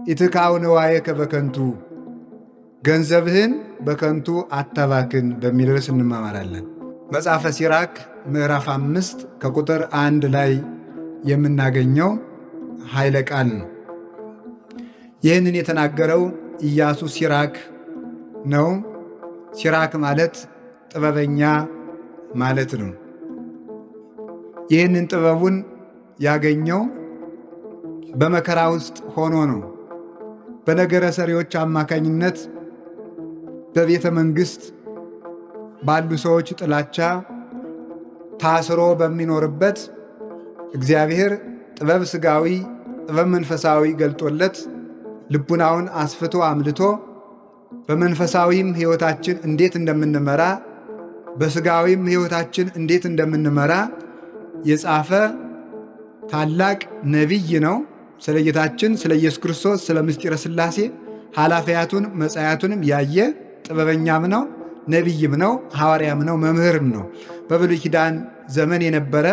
ኢትካው ንዋየከ በከንቱ ገንዘብህን በከንቱ አታባክን በሚል ርዕስ እንማማራለን። መጽሐፈ ሲራክ ምዕራፍ 5 ከቁጥር 1 ላይ የምናገኘው ኃይለ ቃል ነው። ይህንን የተናገረው ኢያሱ ሲራክ ነው። ሲራክ ማለት ጥበበኛ ማለት ነው። ይህንን ጥበቡን ያገኘው በመከራ ውስጥ ሆኖ ነው። በነገረ ሰሪዎች አማካኝነት በቤተ መንግሥት ባሉ ሰዎች ጥላቻ ታስሮ በሚኖርበት እግዚአብሔር ጥበብ ሥጋዊ ጥበብ መንፈሳዊ ገልጦለት ልቡናውን አስፍቶ አምልቶ በመንፈሳዊም ሕይወታችን እንዴት እንደምንመራ በሥጋዊም ሕይወታችን እንዴት እንደምንመራ የጻፈ ታላቅ ነቢይ ነው። ስለ ጌታችን ስለ ኢየሱስ ክርስቶስ ስለ ምስጢረ ሥላሴ ኃላፊያቱን መጻያቱንም ያየ ጥበበኛም ነው፣ ነቢይም ነው፣ ሐዋርያም ነው፣ መምህርም ነው። በብሉይ ኪዳን ዘመን የነበረ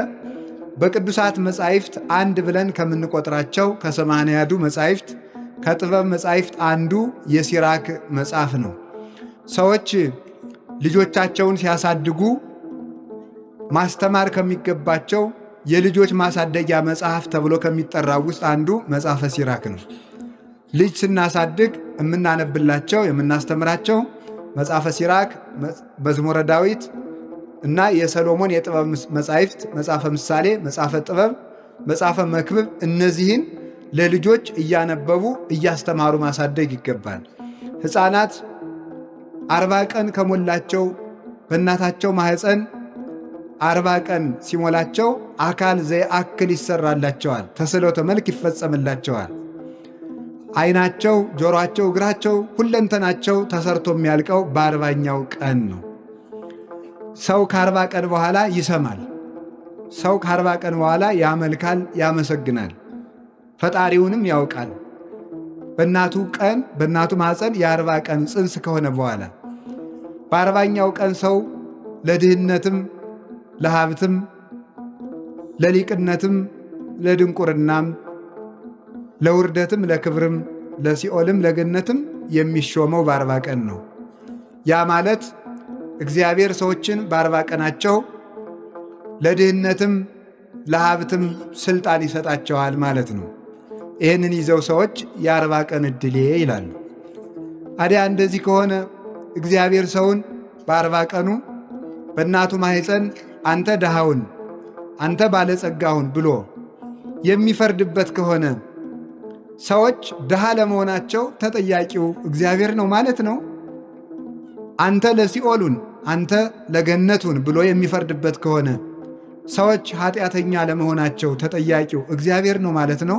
በቅዱሳት መጻሕፍት አንድ ብለን ከምንቆጥራቸው ከሰማንያዱ መጻሕፍት ከጥበብ መጻሕፍት አንዱ የሲራክ መጽሐፍ ነው። ሰዎች ልጆቻቸውን ሲያሳድጉ ማስተማር ከሚገባቸው የልጆች ማሳደጊያ መጽሐፍ ተብሎ ከሚጠራው ውስጥ አንዱ መጽሐፈ ሲራክ ነው። ልጅ ስናሳድግ የምናነብላቸው የምናስተምራቸው መጽሐፈ ሲራክ፣ መዝሙረ ዳዊት እና የሰሎሞን የጥበብ መጻሕፍት መጽሐፈ ምሳሌ፣ መጽሐፈ ጥበብ፣ መጽሐፈ መክብብ እነዚህን ለልጆች እያነበቡ እያስተማሩ ማሳደግ ይገባል። ሕፃናት 40 ቀን ከሞላቸው በእናታቸው ማኅፀን 40 ቀን ሲሞላቸው አካል ዘየአክል ይሰራላቸዋል፣ ተስዕሎተ መልክ ይፈጸምላቸዋል። ዓይናቸው፣ ጆሮአቸው፣ እግራቸው ሁለንተናቸው ተሰርቶ የሚያልቀው በ40ኛው ቀን ነው። ሰው ከ40 ቀን በኋላ ይሰማል። ሰው ከ40 ቀን በኋላ ያመልካል፣ ያመሰግናል፣ ፈጣሪውንም ያውቃል። በእናቱ ቀን በእናቱ ማኅፀን የ40 ቀን ጽንስ ከሆነ በኋላ በ40ኛው ቀን ሰው ለድህነትም ለሀብትም ለሊቅነትም ለድንቁርናም ለውርደትም ለክብርም ለሲኦልም ለገነትም የሚሾመው በ40 ቀን ነው። ያ ማለት እግዚአብሔር ሰዎችን በ40 ቀናቸው ለድህነትም ለሀብትም ስልጣን ይሰጣቸዋል ማለት ነው። ይህንን ይዘው ሰዎች የ40 ቀን ዕድሌ ይላሉ። አዲያ እንደዚህ ከሆነ እግዚአብሔር ሰውን በ40 ቀኑ በእናቱ ማኅፀን አንተ ድሃውን አንተ ባለጸጋውን ብሎ የሚፈርድበት ከሆነ ሰዎች ድሃ ለመሆናቸው ተጠያቂው እግዚአብሔር ነው ማለት ነው። አንተ ለሲኦሉን አንተ ለገነቱን ብሎ የሚፈርድበት ከሆነ ሰዎች ኃጢአተኛ ለመሆናቸው ተጠያቂው እግዚአብሔር ነው ማለት ነው።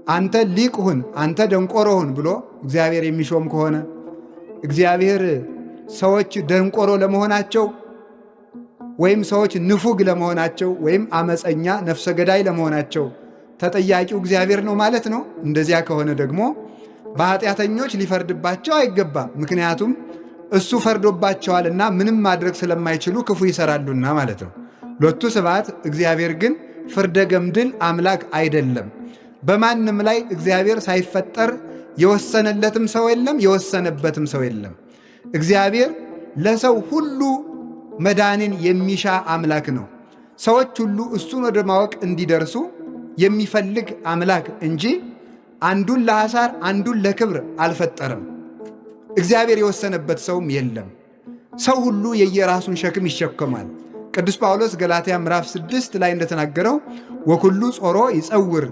አንተ ሊቅሁን አንተ ደንቆሮሁን ብሎ እግዚአብሔር የሚሾም ከሆነ እግዚአብሔር ሰዎች ደንቆሮ ለመሆናቸው ወይም ሰዎች ንፉግ ለመሆናቸው ወይም አመፀኛ ነፍሰ ገዳይ ለመሆናቸው ተጠያቂው እግዚአብሔር ነው ማለት ነው። እንደዚያ ከሆነ ደግሞ በኃጢአተኞች ሊፈርድባቸው አይገባም። ምክንያቱም እሱ ፈርዶባቸዋልና ምንም ማድረግ ስለማይችሉ ክፉ ይሰራሉና ማለት ነው። ሎቱ ስብሐት። እግዚአብሔር ግን ፍርደ ገምድል አምላክ አይደለም። በማንም ላይ እግዚአብሔር ሳይፈጠር የወሰነለትም ሰው የለም፣ የወሰነበትም ሰው የለም። እግዚአብሔር ለሰው ሁሉ መዳንን የሚሻ አምላክ ነው። ሰዎች ሁሉ እሱን ወደ ማወቅ እንዲደርሱ የሚፈልግ አምላክ እንጂ አንዱን ለሐሳር አንዱን ለክብር አልፈጠረም። እግዚአብሔር የወሰነበት ሰውም የለም። ሰው ሁሉ የየራሱን ሸክም ይሸከማል። ቅዱስ ጳውሎስ ገላትያ ምዕራፍ 6 ላይ እንደተናገረው ወኩሉ ጾሮ ይጸውር፣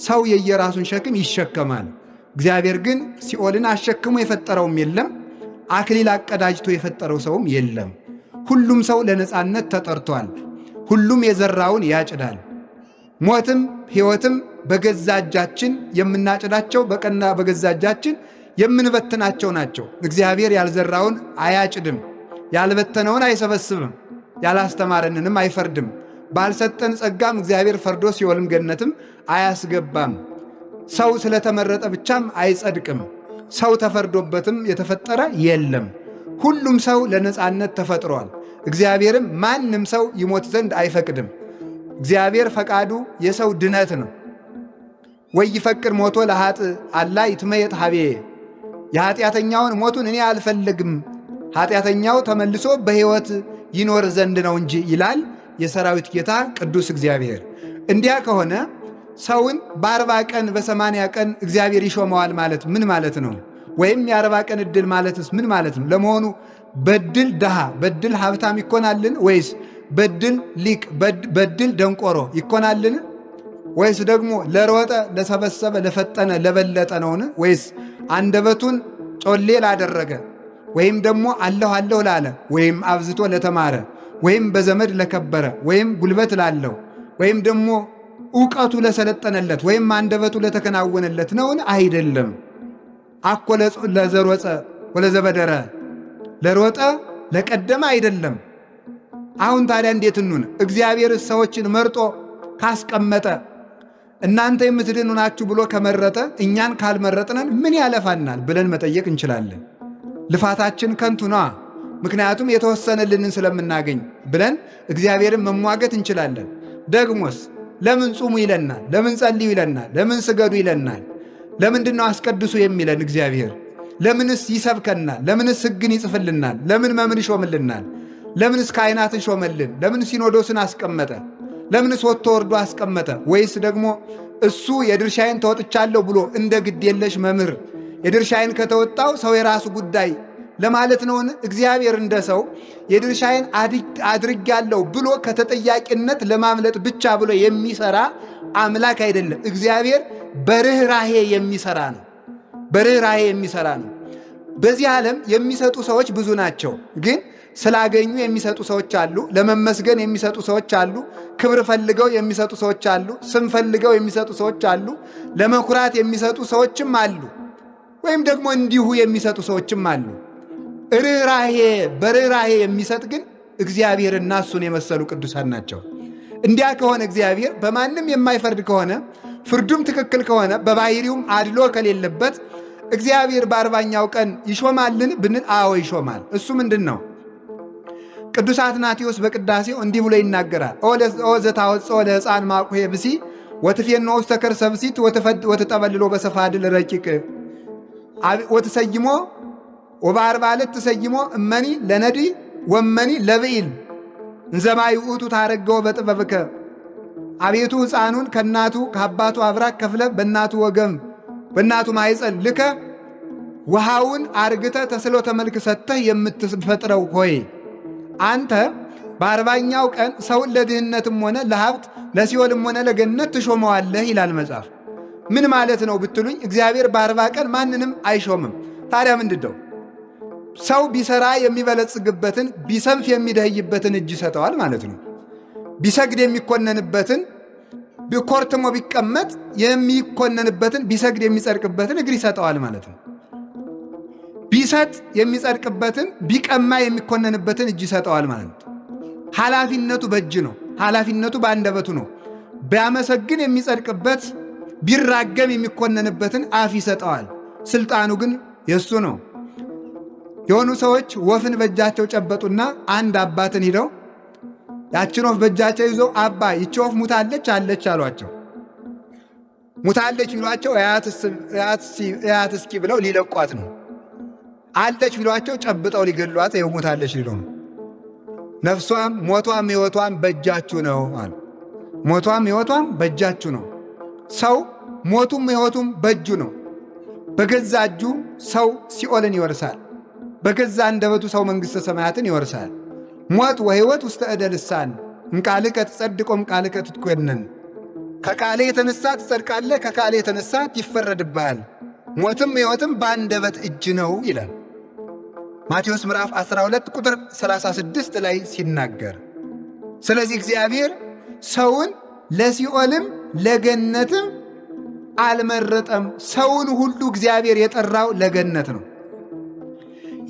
ሰው የየራሱን ሸክም ይሸከማል። እግዚአብሔር ግን ሲኦልን አሸክሞ የፈጠረውም የለም፣ አክሊል አቀዳጅቶ የፈጠረው ሰውም የለም። ሁሉም ሰው ለነፃነት ተጠርቷል። ሁሉም የዘራውን ያጭዳል። ሞትም ሕይወትም በገዛ እጃችን የምናጭዳቸው በቀና በገዛ እጃችን የምንበትናቸው ናቸው። እግዚአብሔር ያልዘራውን አያጭድም፣ ያልበተነውን አይሰበስብም፣ ያላስተማረንንም አይፈርድም። ባልሰጠን ጸጋም እግዚአብሔር ፈርዶ ሲኦልም ገነትም አያስገባም። ሰው ስለተመረጠ ብቻም አይጸድቅም። ሰው ተፈርዶበትም የተፈጠረ የለም። ሁሉም ሰው ለነፃነት ተፈጥሯል። እግዚአብሔርም ማንም ሰው ይሞት ዘንድ አይፈቅድም። እግዚአብሔር ፈቃዱ የሰው ድነት ነው። ወይፈቅድ ሞቶ ለኃጥ አላ ይትመየጥ ሀቤ የኃጢአተኛውን ሞቱን እኔ አልፈልግም ኃጢአተኛው ተመልሶ በሕይወት ይኖር ዘንድ ነው እንጂ ይላል የሰራዊት ጌታ ቅዱስ እግዚአብሔር። እንዲያ ከሆነ ሰውን በ40 ቀን በ80 ቀን እግዚአብሔር ይሾመዋል ማለት ምን ማለት ነው? ወይም የ40 ቀን ዕድል ማለትስ ምን ማለት ነው? ለመሆኑ በድል ድሃ በድል ሀብታም ይኮናልን? ወይስ በድል ሊቅ በድል ደንቆሮ ይኮናልን? ወይስ ደግሞ ለሮጠ ለሰበሰበ ለፈጠነ ለበለጠ ነውን? ወይስ አንደበቱን ጮሌ ላደረገ ወይም ደግሞ አለሁ ላለ ወይም አብዝቶ ለተማረ ወይም በዘመድ ለከበረ ወይም ጉልበት ላለው ወይም ደግሞ ዕውቀቱ ለሰለጠነለት ወይም አንደበቱ ለተከናወነለት ነውን? አይደለም። አኮ ለዘሮጸ ወለዘበደረ ለሮጠ ለቀደመ አይደለም። አሁን ታዲያ እንዴት እንሁን? እግዚአብሔር ሰዎችን መርጦ ካስቀመጠ እናንተ የምትድኑ ናችሁ ብሎ ከመረጠ እኛን ካልመረጥነን ምን ያለፋናል ብለን መጠየቅ እንችላለን። ልፋታችን ከንቱ ነዋ። ምክንያቱም የተወሰነልንን ስለምናገኝ ብለን እግዚአብሔርን መሟገት እንችላለን። ደግሞስ ለምን ጹሙ ይለናል? ለምን ጸልዩ ይለናል? ለምን ስገዱ ይለናል? ለምንድን ነው አስቀድሱ የሚለን እግዚአብሔር? ለምንስ ይሰብከናል? ለምንስ ሕግን ይጽፍልናል? ለምን መምን ይሾምልናል? ለምንስ ካህናትን ሾመልን? ለምን ሲኖዶስን አስቀመጠ? ለምንስ ወጥቶ ወርዶ አስቀመጠ? ወይስ ደግሞ እሱ የድርሻዬን ተወጥቻለሁ ብሎ እንደ ግድ የለሽ መምህር የድርሻዬን ከተወጣው ሰው የራሱ ጉዳይ ለማለት ነውን? እግዚአብሔር እንደ ሰው የድርሻዬን አድርጌያለሁ ብሎ ከተጠያቂነት ለማምለጥ ብቻ ብሎ የሚሰራ አምላክ አይደለም። እግዚአብሔር በርኅራኄ የሚሰራ ነው። በርኅራኄ የሚሰራ ነው። በዚህ ዓለም የሚሰጡ ሰዎች ብዙ ናቸው። ግን ስላገኙ የሚሰጡ ሰዎች አሉ። ለመመስገን የሚሰጡ ሰዎች አሉ። ክብር ፈልገው የሚሰጡ ሰዎች አሉ። ስም ፈልገው የሚሰጡ ሰዎች አሉ። ለመኩራት የሚሰጡ ሰዎችም አሉ። ወይም ደግሞ እንዲሁ የሚሰጡ ሰዎችም አሉ። በርኅራኄ የሚሰጥ ግን እግዚአብሔርና እሱን የመሰሉ ቅዱሳን ናቸው። እንዲያ ከሆነ እግዚአብሔር በማንም የማይፈርድ ከሆነ ፍርዱም ትክክል ከሆነ በባሕሪውም አድሎ ከሌለበት እግዚአብሔር በ40ኛው ቀን ይሾማልን ብንል፣ አዎ ይሾማል። እሱ ምንድን ነው? ቅዱስ አትናቴዎስ በቅዳሴው እንዲህ ብሎ ይናገራል። ኦ ዘታወፅኦ ለሕፃን ማቁሄ ብሲ ወትፌኖ ውስተ ከርሰ ብሲት ወትጠበልሎ በሰፋድል ረቂቅ ወትሰይሞ ወበ40 ዕለት ተሰይሞ እመኒ ለነዲ ወመኒ ለብኢል እንዘማይ ውእቱ ታረገው በጥበብከ። አቤቱ ሕፃኑን ከእናቱ ከአባቱ አብራክ ከፍለ በእናቱ ወገም በእናቱ ማይፀን ልከ ውሃውን አርግተ ተስሎተ መልክ ሰጥተህ የምትፈጥረው ሆይ አንተ በ40ኛው ቀን ሰውን ለድህነትም ሆነ ለሀብት ለሲኦልም ሆነ ለገነት ትሾመዋለህ ይላል መጽሐፍ። ምን ማለት ነው ብትሉኝ፣ እግዚአብሔር በ40 ቀን ማንንም አይሾምም። ታዲያ ምንድነው? ሰው ቢሰራ የሚበለጽግበትን ቢሰንፍ የሚደህይበትን እጅ ይሰጠዋል ማለት ነው። ቢሰግድ የሚኮነንበትን ቢኮርትሞ ቢቀመጥ የሚኮነንበትን ቢሰግድ የሚጸድቅበትን እግር ይሰጠዋል ማለት ነው። ቢሰጥ የሚጸድቅበትን ቢቀማ የሚኮነንበትን እጅ ይሰጠዋል ማለት ነው። ኃላፊነቱ በእጅ ነው። ኃላፊነቱ በአንደበቱ ነው። ቢያመሰግን የሚጸድቅበት ቢራገም የሚኮነንበትን አፍ ይሰጠዋል። ስልጣኑ ግን የእሱ ነው። የሆኑ ሰዎች ወፍን በእጃቸው ጨበጡና አንድ አባትን ሂደው ያችን ወፍ በእጃቸው ይዘው አባ ይቺ ወፍ ሙታለች አለች አሏቸው። ሙታለች ቢሏቸው እያት እስኪ ብለው ሊለቋት ነው። አለች ቢሏቸው ጨብጠው ሊገሏት ይኸው ሙታለች ሊሉ ነው። ነፍሷም ሞቷም ሕይወቷም በእጃችሁ ነው አሉ። ሞቷም ሕይወቷም በእጃችሁ ነው። ሰው ሞቱም ሕይወቱም በእጁ ነው። በገዛ እጁ ሰው ሲኦልን ይወርሳል። በገዛ አንደበቱ ሰው መንግሥተ ሰማያትን ይወርሳል። ሞት ወሕይወት ውስተ እደ ልሳን እምቃልከ ትጸድቅ እምቃልከ ትትኰነን። ከቃሌ የተነሳ ትጸድቃለህ፣ ከቃሌ የተነሳ ይፈረድብሃል። ሞትም ሕይወትም በአንደበት እጅ ነው ይላል ማቴዎስ ምዕራፍ 12 ቁጥር 36 ላይ ሲናገር። ስለዚህ እግዚአብሔር ሰውን ለሲኦልም ለገነትም አልመረጠም። ሰውን ሁሉ እግዚአብሔር የጠራው ለገነት ነው።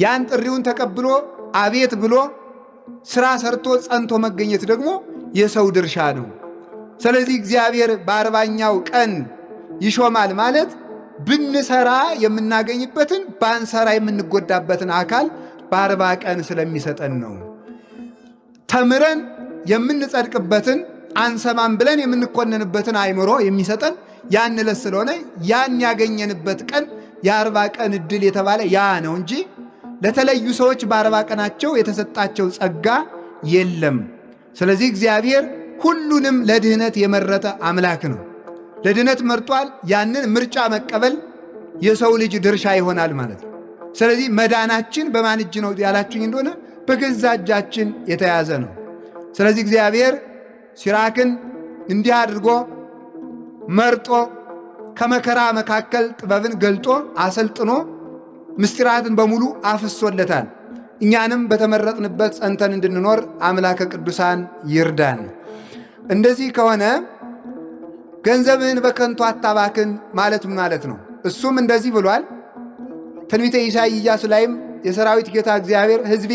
ያን ጥሪውን ተቀብሎ አቤት ብሎ ሥራ ሰርቶ ጸንቶ መገኘት ደግሞ የሰው ድርሻ ነው። ስለዚህ እግዚአብሔር በ40ኛው ቀን ይሾማል ማለት ብንሰራ የምናገኝበትን ባንሰራ የምንጎዳበትን አካል በ40 ቀን ስለሚሰጠን ነው። ተምረን የምንጸድቅበትን አንሰማም ብለን የምንኮነንበትን አእምሮ የሚሰጠን ያን ዕለት ስለሆነ ያን ያገኘንበት ቀን የ40 ቀን ዕድል የተባለ ያ ነው እንጂ ለተለዩ ሰዎች በ40 ቀናቸው የተሰጣቸው ጸጋ የለም። ስለዚህ እግዚአብሔር ሁሉንም ለድህነት የመረጠ አምላክ ነው። ለድህነት መርጧል። ያንን ምርጫ መቀበል የሰው ልጅ ድርሻ ይሆናል ማለት ነው። ስለዚህ መዳናችን በማን እጅ ነው ያላችሁኝ እንደሆነ በገዛ እጃችን የተያዘ ነው። ስለዚህ እግዚአብሔር ሲራክን እንዲህ አድርጎ መርጦ ከመከራ መካከል ጥበብን ገልጦ አሰልጥኖ ምስጢራትን በሙሉ አፍሶለታል። እኛንም በተመረጥንበት ጸንተን እንድንኖር አምላከ ቅዱሳን ይርዳን። እንደዚህ ከሆነ ገንዘብህን በከንቱ አታባክን ማለት ነው። እሱም እንደዚህ ብሏል። ትንቢተ ኢሳይያስ ላይም የሰራዊት ጌታ እግዚአብሔር ሕዝቤ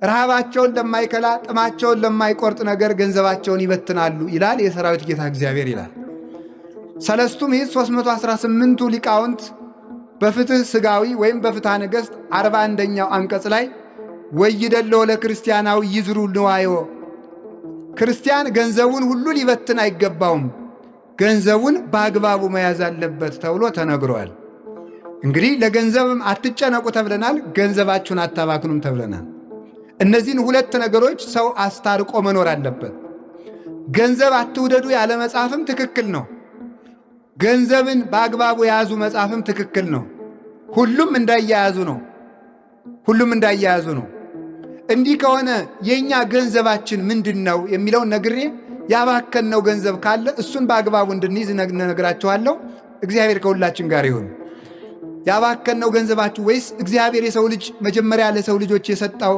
ረሃባቸውን ለማይከላ ጥማቸውን ለማይቆርጥ ነገር ገንዘባቸውን ይበትናሉ ይላል የሰራዊት ጌታ እግዚአብሔር ይላል። ሰለስቱ ምዕት 318ቱ ሊቃውንት በፍትሕ ሥጋዊ ወይም በፍትሐ ነገሥት 41ኛው አንቀጽ ላይ ወይደለው ለክርስቲያናዊ ይዝሩ ንዋዮ፣ ክርስቲያን ገንዘቡን ሁሉ ሊበትን አይገባውም፣ ገንዘቡን በአግባቡ መያዝ አለበት ተብሎ ተነግሯል። እንግዲህ ለገንዘብም አትጨነቁ ተብለናል፣ ገንዘባችሁን አታባክኑም ተብለናል። እነዚህን ሁለት ነገሮች ሰው አስታርቆ መኖር አለበት። ገንዘብ አትውደዱ ያለ መጽሐፍም ትክክል ነው። ገንዘብን በአግባቡ የያዙ መጽሐፍም ትክክል ነው። ሁሉም እንዳያያዙ ነው። እንዲህ ከሆነ የእኛ ገንዘባችን ምንድን ነው የሚለውን ነግሬ ያባከነው ገንዘብ ካለ እሱን በአግባቡ እንድንይዝ ነግራችኋለሁ። እግዚአብሔር ከሁላችን ጋር ይሁን። ያባከነው ገንዘባችሁ ወይስ እግዚአብሔር የሰው ልጅ መጀመሪያ ለሰው ልጆች የሰጠው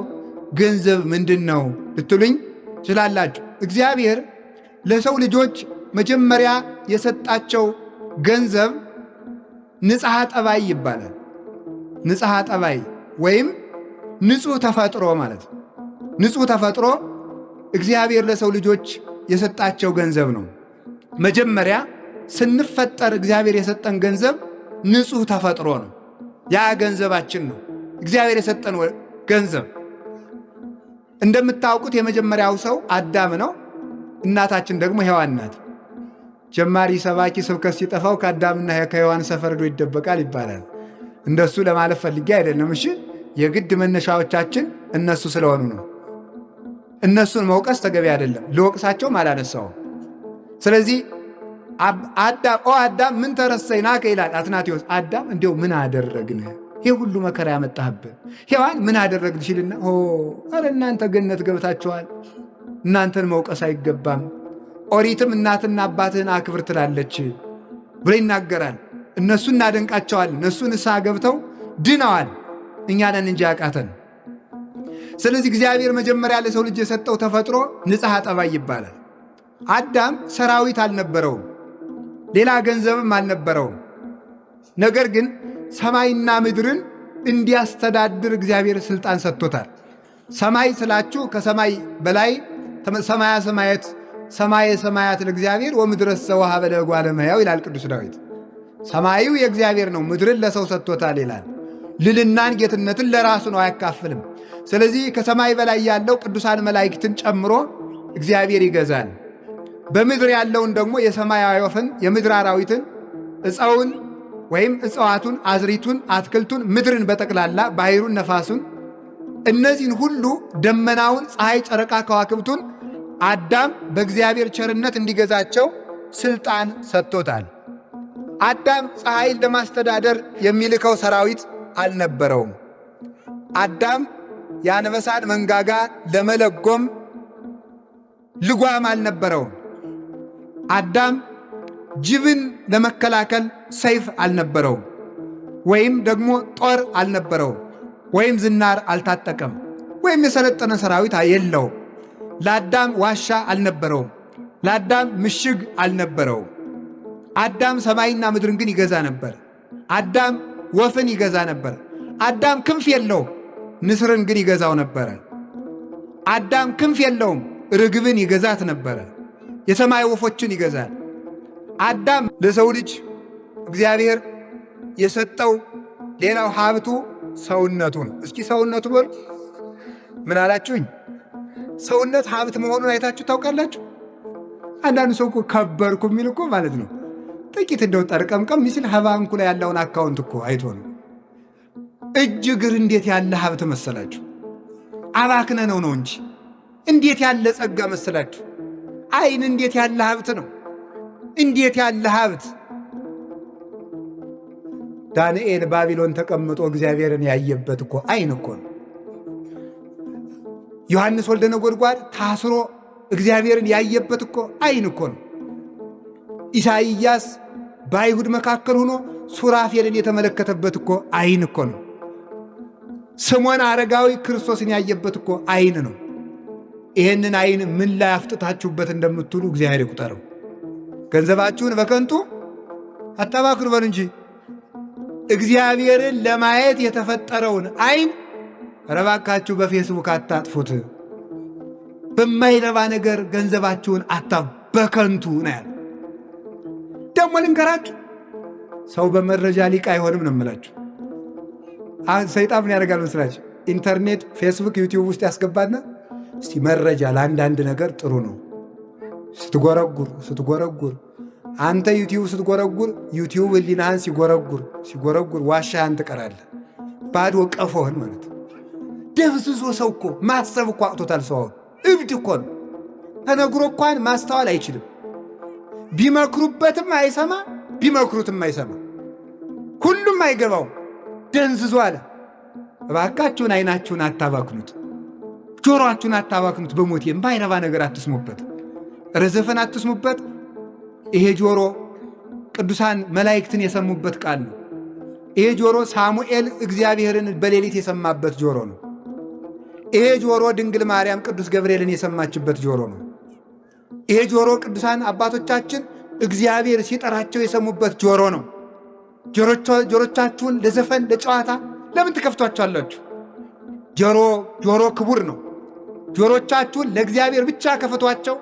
ገንዘብ ምንድን ነው ልትሉኝ ትችላላችሁ። እግዚአብሔር ለሰው ልጆች መጀመሪያ የሰጣቸው ገንዘብ ንጽሐ ጠባይ ይባላል። ንጽሐ ጠባይ ወይም ንጹሕ ተፈጥሮ ማለት ነው። ንጹሕ ተፈጥሮ እግዚአብሔር ለሰው ልጆች የሰጣቸው ገንዘብ ነው። መጀመሪያ ስንፈጠር እግዚአብሔር የሰጠን ገንዘብ ንጹሕ ተፈጥሮ ነው። ያ ገንዘባችን ነው፣ እግዚአብሔር የሰጠን ገንዘብ። እንደምታውቁት የመጀመሪያው ሰው አዳም ነው። እናታችን ደግሞ ሔዋን ናት። ጀማሪ ሰባኪ ስብከት ሲጠፋው ከአዳምና ከሔዋን ሰፈር ሄዶ ይደበቃል ይባላል። እንደሱ ለማለት ፈልጌ አይደለም። እሺ፣ የግድ መነሻዎቻችን እነሱ ስለሆኑ ነው። እነሱን መውቀስ ተገቢ አይደለም። ልወቅሳቸውም አላነሳውም። ስለዚህ አዳም ምን ተረሰይናከ ይላል አትናቴዎስ። አዳም እንዲያው ምን አደረግን? ይህ ሁሉ መከራ ያመጣህብን። ሔዋን ምን አደረግን ሲልና ኧረ እናንተ ገነት ገብታችኋል፣ እናንተን መውቀስ አይገባም። ኦሪትም እናትና አባትህን አክብር ትላለች ብሎ ይናገራል። እነሱ እናደንቃቸዋል። እነሱ ንስሐ ገብተው ድነዋል። እኛ ነን እንጂ ያቃተን። ስለዚህ እግዚአብሔር መጀመሪያ ለሰው ልጅ የሰጠው ተፈጥሮ ንጽሐ ጠባይ ይባላል። አዳም ሰራዊት አልነበረውም፣ ሌላ ገንዘብም አልነበረውም። ነገር ግን ሰማይና ምድርን እንዲያስተዳድር እግዚአብሔር ስልጣን ሰጥቶታል። ሰማይ ስላችሁ ከሰማይ በላይ ሰማየ ሰማያት ለእግዚአብሔር ወምድረሰ ወሀበ ለእጓለ እመሕያው ይላል ቅዱስ ዳዊት። ሰማዩ የእግዚአብሔር ነው፣ ምድርን ለሰው ሰጥቶታል ይላል። ልልናን ጌትነትን ለራሱ ነው፣ አያካፍልም። ስለዚህ ከሰማይ በላይ ያለው ቅዱሳን መላእክትን ጨምሮ እግዚአብሔር ይገዛል። በምድር ያለውን ደግሞ የሰማይ ወፍን፣ የምድር አራዊትን፣ ዕፀውን ወይም እጽዋቱን፣ አዝሪቱን፣ አትክልቱን፣ ምድርን በጠቅላላ ባሕሩን፣ ነፋሱን፣ እነዚህን ሁሉ ደመናውን፣ ፀሐይ፣ ጨረቃ፣ ከዋክብቱን አዳም በእግዚአብሔር ቸርነት እንዲገዛቸው ስልጣን ሰጥቶታል። አዳም ፀሐይን ለማስተዳደር የሚልከው ሰራዊት አልነበረውም። አዳም የአንበሳን መንጋጋ ለመለጎም ልጓም አልነበረውም። አዳም ጅብን ለመከላከል ሰይፍ አልነበረውም፣ ወይም ደግሞ ጦር አልነበረውም፣ ወይም ዝናር አልታጠቀም፣ ወይም የሰለጠነ ሰራዊት የለውም። ለአዳም ዋሻ አልነበረውም፣ ለአዳም ምሽግ አልነበረውም። አዳም ሰማይና ምድርን ግን ይገዛ ነበር። አዳም ወፍን ይገዛ ነበር። አዳም ክንፍ የለውም፣ ንስርን ግን ይገዛው ነበረ። አዳም ክንፍ የለውም፣ ርግብን ይገዛት ነበረ። የሰማይ ወፎችን ይገዛል። አዳም ለሰው ልጅ እግዚአብሔር የሰጠው ሌላው ሀብቱ ሰውነቱ ነው። እስኪ ሰውነቱ በሉ። ምን አላችሁኝ? ሰውነት ሀብት መሆኑን አይታችሁ ታውቃላችሁ? አንዳንዱ ሰው እኮ ከበርኩ የሚል እኮ ማለት ነው። ጥቂት እንደው ጠርቀምቀም ሲል ባንኩ ላይ ያለውን አካውንት እኮ አይቶ ነው። እጅ እግር እንዴት ያለ ሀብት መሰላችሁ! አባክነ ነው እንጂ እንዴት ያለ ጸጋ መሰላችሁ! ዓይን እንዴት ያለ ሀብት ነው! እንዴት ያለ ሀብት! ዳንኤል ባቢሎን ተቀምጦ እግዚአብሔርን ያየበት እኮ ዓይን እኮ ነው። ዮሐንስ ወልደ ነጎድጓድ ታስሮ እግዚአብሔርን ያየበት እኮ ዓይን እኮ ነው። ኢሳይያስ በአይሁድ መካከል ሆኖ ሱራፌልን የተመለከተበት እኮ ዓይን እኮ ነው። ስምዖን አረጋዊ ክርስቶስን ያየበት እኮ ዓይን ነው። ይህንን ዓይን ምን ላይ አፍጥታችሁበት እንደምትውሉ እግዚአብሔር ይቁጠረው። ገንዘባችሁን በከንቱ አታባክኑ በሉ እንጂ እግዚአብሔርን ለማየት የተፈጠረውን ዓይን ረባካችሁ በፌስቡክ አታጥፉት። በማይረባ ነገር ገንዘባችሁን በከንቱ ነው ያለ። ደግሞ ልንገራችሁ፣ ሰው በመረጃ ሊቅ አይሆንም ነው የምላችሁ። ሰይጣን ምን ያደርጋል መስላችሁ? ኢንተርኔት፣ ፌስቡክ፣ ዩቲዩብ ውስጥ ያስገባና እስቲ መረጃ ለአንዳንድ ነገር ጥሩ ነው ስትጎረጉር አንተ ዩቲዩብ ስትጎረጉር ዩቲዩብ ህሊናህን ሲጎረጉር ዋሻህን ትቀራለህ። ባዶ ቀፎህን ማለት ደብዝዞ ሰው እኮ ማሰብ እኮ አቅቶታል። ሰው እብድ እኮ ነው። ተነግሮ እንኳን ማስተዋል አይችልም። ቢመክሩበትም አይሰማ፣ ቢመክሩትም አይሰማ። ሁሉም አይገባው፣ ደንዝዞ አለ። እባካችሁን ዓይናችሁን አታባክኑት፣ ጆሮአችሁን አታባክኑት። በሞቴም ባይረባ ነገር አትስሙበት፣ ረዘፈን አትስሙበት። ይሄ ጆሮ ቅዱሳን መላእክትን የሰሙበት ቃል ነው። ይሄ ጆሮ ሳሙኤል እግዚአብሔርን በሌሊት የሰማበት ጆሮ ነው። ይሄ ጆሮ ድንግል ማርያም ቅዱስ ገብርኤልን የሰማችበት ጆሮ ነው። ይሄ ጆሮ ቅዱሳን አባቶቻችን እግዚአብሔር ሲጠራቸው የሰሙበት ጆሮ ነው። ጆሮቻችሁን ለዘፈን ለጨዋታ ለምን ትከፍቷቸዋላችሁ? ጆሮ ክቡር ነው። ጆሮቻችሁን ለእግዚአብሔር ብቻ ከፍቷቸው፣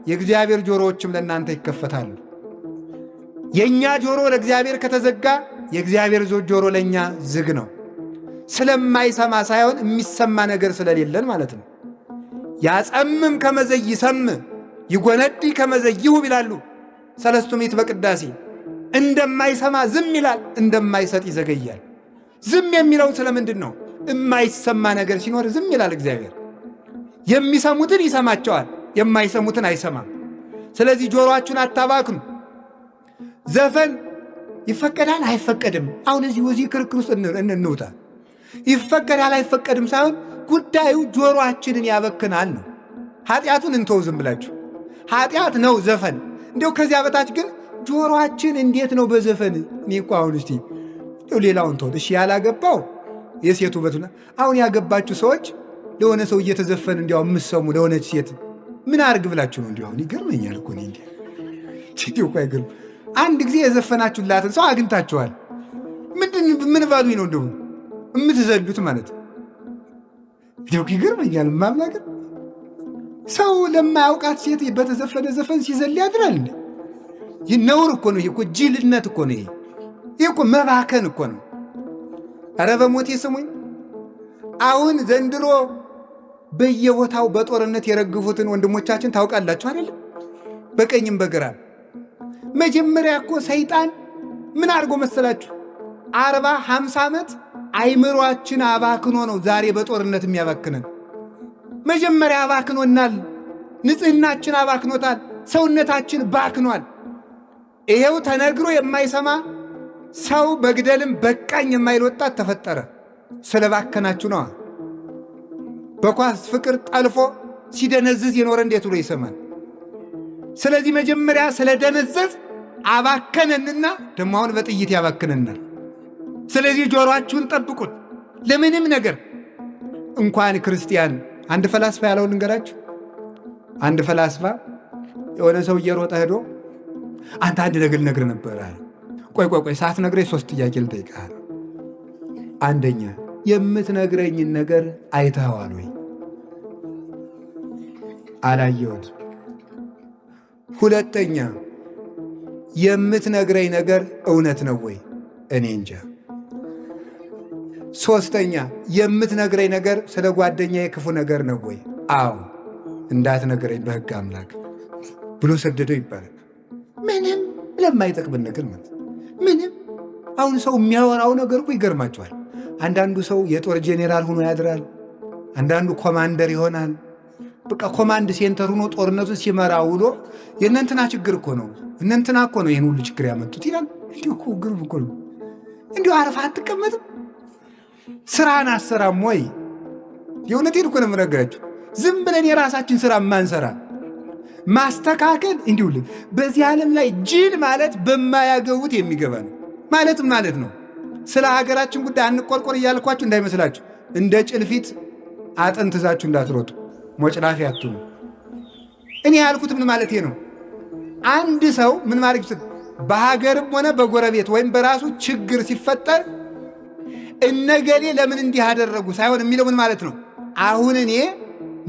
የእግዚአብሔር ጆሮዎችም ለእናንተ ይከፈታሉ። የእኛ ጆሮ ለእግዚአብሔር ከተዘጋ የእግዚአብሔር ጆሮ ለእኛ ዝግ ነው። ስለማይሰማ ሳይሆን የሚሰማ ነገር ስለሌለን ማለት ነው። ያጸምም ከመዘይ ይሰም ይጎነዲ ከመዘይሁ ይላሉ ሰለስቱ ምዕት በቅዳሴ። እንደማይሰማ ዝም ይላል፣ እንደማይሰጥ ይዘገያል። ዝም የሚለው ስለምንድን ነው? የማይሰማ ነገር ሲኖር ዝም ይላል እግዚአብሔር። የሚሰሙትን ይሰማቸዋል፣ የማይሰሙትን አይሰማም። ስለዚህ ጆሮአችሁን አታባክኑ። ዘፈን ይፈቀዳል አይፈቀድም? አሁን እዚህ ክርክር ውስጥ እንውጣ። ይፈቀዳል አይፈቀድም ሳይሆን ጉዳዩ ጆሮአችንን ያበክናል ነው። ኃጢአቱን እንተው ዝም ብላችሁ። ኃጢአት ነው ዘፈን። እንዲያው ከዚያ በታች ግን ጆሮአችን እንዴት ነው በዘፈን? እኔ እኮ አሁን እስቲ ሌላውን ተውት እሺ። ያላገባው የሴቱ ውበቱና አሁን ያገባችሁ ሰዎች ለሆነ ሰው እየተዘፈን እንዲያው የምትሰሙ ለሆነች ሴት ምን አርግ ብላችሁ ነው? እንዲያው ይገርመኛል እኮ እንዴ እኮ አይገርም። አንድ ጊዜ የዘፈናችሁላትን ሰው አግኝታችኋል። ምን ባሉኝ ነው እንደው የምትዘሉት ማለት እንዲያው ይገርመኛል። ማምናገር ሰው ለማያውቃት ሴት በተዘፈነ ዘፈን ሲዘል ያድራል። ይህ ነውር እኮ ነው። ይሄ እኮ ጅልነት እኮ ነው። ይሄ እኮ መባከን እኮ ነው። ኧረ በሞቴ ስሙኝ። አሁን ዘንድሮ በየቦታው በጦርነት የረግፉትን ወንድሞቻችን ታውቃላችሁ አይደለም? በቀኝም በግራም። መጀመሪያ እኮ ሰይጣን ምን አድርጎ መሰላችሁ? 40-50 ዓመት አይምሯችን አባክኖ ነው ዛሬ በጦርነት የሚያባክነን። መጀመሪያ አባክኖናል። ንጽህናችን አባክኖታል። ሰውነታችን ባክኗል። ይሄው ተነግሮ የማይሰማ ሰው መግደልም በቃኝ የማይል ወጣት ተፈጠረ። ስለባከናችሁ ነዋ። በኳስ ፍቅር ጠልፎ ሲደነዝዝ የኖረ እንዴት ብሎ ይሰማል? ስለዚህ መጀመሪያ ስለደነዘዝ አባከነንና ደግሞ አሁን በጥይት ያባክነናል። ስለዚህ ጆሮአችሁን ጠብቁት ለምንም ነገር። እንኳን ክርስቲያን አንድ ፈላስፋ ያለውን ልንገራችሁ። አንድ ፈላስፋ የሆነ ሰው እየሮጠ ሄዶ አንተ አንድ ነገር ልነግርህ ነበር አለ። ቆይ ሳትነግረኝ 3 ጥያቄ ልጠይቅህ። አንደኛ የምትነግረኝን ነገር አይተኸዋል ወይ? አላየሁት። ሁለተኛ የምትነግረኝ ነገር እውነት ነው ወይ? እኔ እንጃ። ሶስተኛ የምትነግረኝ ነገር ስለ ጓደኛዬ ክፉ ነገር ነው ወይ? አዎ። እንዳትነግረኝ በሕግ አምላክ ብሎ ሰደደው ይባላል። ምንም ለማይጠቅም ነገር ማለት ምንም። አሁን ሰው የሚያወራው ነገር እኮ ይገርማቸዋል። አንዳንዱ ሰው የጦር ጄኔራል ሆኖ ያድራል፣ አንዳንዱ ኮማንደር ይሆናል። በቃ ኮማንድ ሴንተር ሆኖ ጦርነቱን ሲመራ ውሎ የእነንትና ችግር እኮ ነው እነንትና እኮ ነው ይህን ሁሉ ችግር ያመጡት ይላል። እንዲሁ እኮ ግርም እኮ ነው። እንዲሁ አረፋ አትቀመጥም? ስራን አሰራም ወይ? የእውነቴን እኮ ነው የምነግራችሁ። ዝም ብለን የራሳችን ስራ ማንሰራ ማስተካከል እንዲሁ በዚህ ዓለም ላይ ጅል ማለት በማያገቡት የሚገባ ነው ማለት ነው። ስለ ሀገራችን ጉዳይ አንቆርቆር እያልኳችሁ እንዳይመስላችሁ። እንደ ጭልፊት አጥንት ይዛችሁ እንዳትሮጡ፣ ሞጭላፊ አትሁኑ። እኔ ያልኩት ምን ማለቴ ነው? አንድ ሰው ምን ማለት በሀገርም ሆነ በጎረቤት ወይም በራሱ ችግር ሲፈጠር እነገሌ ለምን እንዲህ አደረጉ ሳይሆን የሚለው ምን ማለት ነው? አሁን እኔ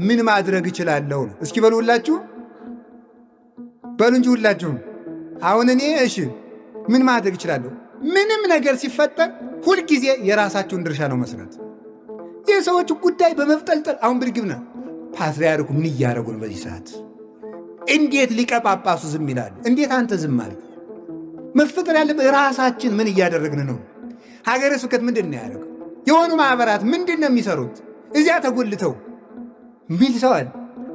ምን ማድረግ እችላለሁ ነው። እስኪ በሉ ሁላችሁ በሉ እንጂ ሁላችሁም አሁን እኔ እሺ ምን ማድረግ እችላለሁ? ምንም ነገር ሲፈጠር ሁልጊዜ የራሳችሁን ድርሻ ነው መስራት። የሰዎች ጉዳይ በመፍጠልጠል አሁን ብድግብና ፓትርያርኩ ምን እያደረጉ ነው በዚህ ሰዓት? እንዴት ሊቀ ጳጳሱ ዝም ይላሉ? እንዴት አንተ ዝም ማለት? መፈጠር ያለበት ራሳችን ምን እያደረግን ነው? ሀገረ ስብከት ምንድን ነው ያደረገው? የሆኑ ማኅበራት ምንድን ነው የሚሰሩት? እዚያ ተጎልተው ሚል ሰዋል።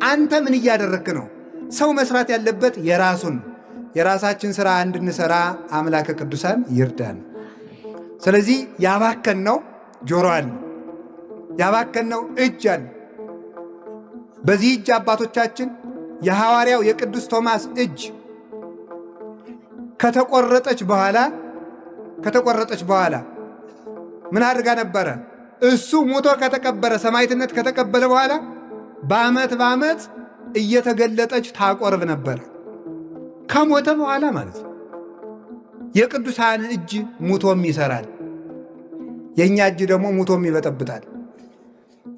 አንተ ምን እያደረግክ ነው? ሰው መስራት ያለበት የራሳችን ሥራ እንድንሠራ አምላከ ቅዱሳን ይርዳን። ስለዚህ ያባከነው ጆሮ አለ፣ ያባከነው እጅ አለ። በዚህ እጅ አባቶቻችን የሐዋርያው የቅዱስ ቶማስ እጅ ከተቆረጠች በኋላ ምን አድርጋ ነበረ? እሱ ሞቶ ከተቀበረ ሰማዕትነት ከተቀበለ በኋላ በዓመት እየተገለጠች ታቆርብ ነበር። ከሞተ በኋላ ማለት ነው። የቅዱሳን እጅ ሙቶም ይሰራል፣ የእኛ እጅ ደግሞ ሙቶም ይበጠብጣል።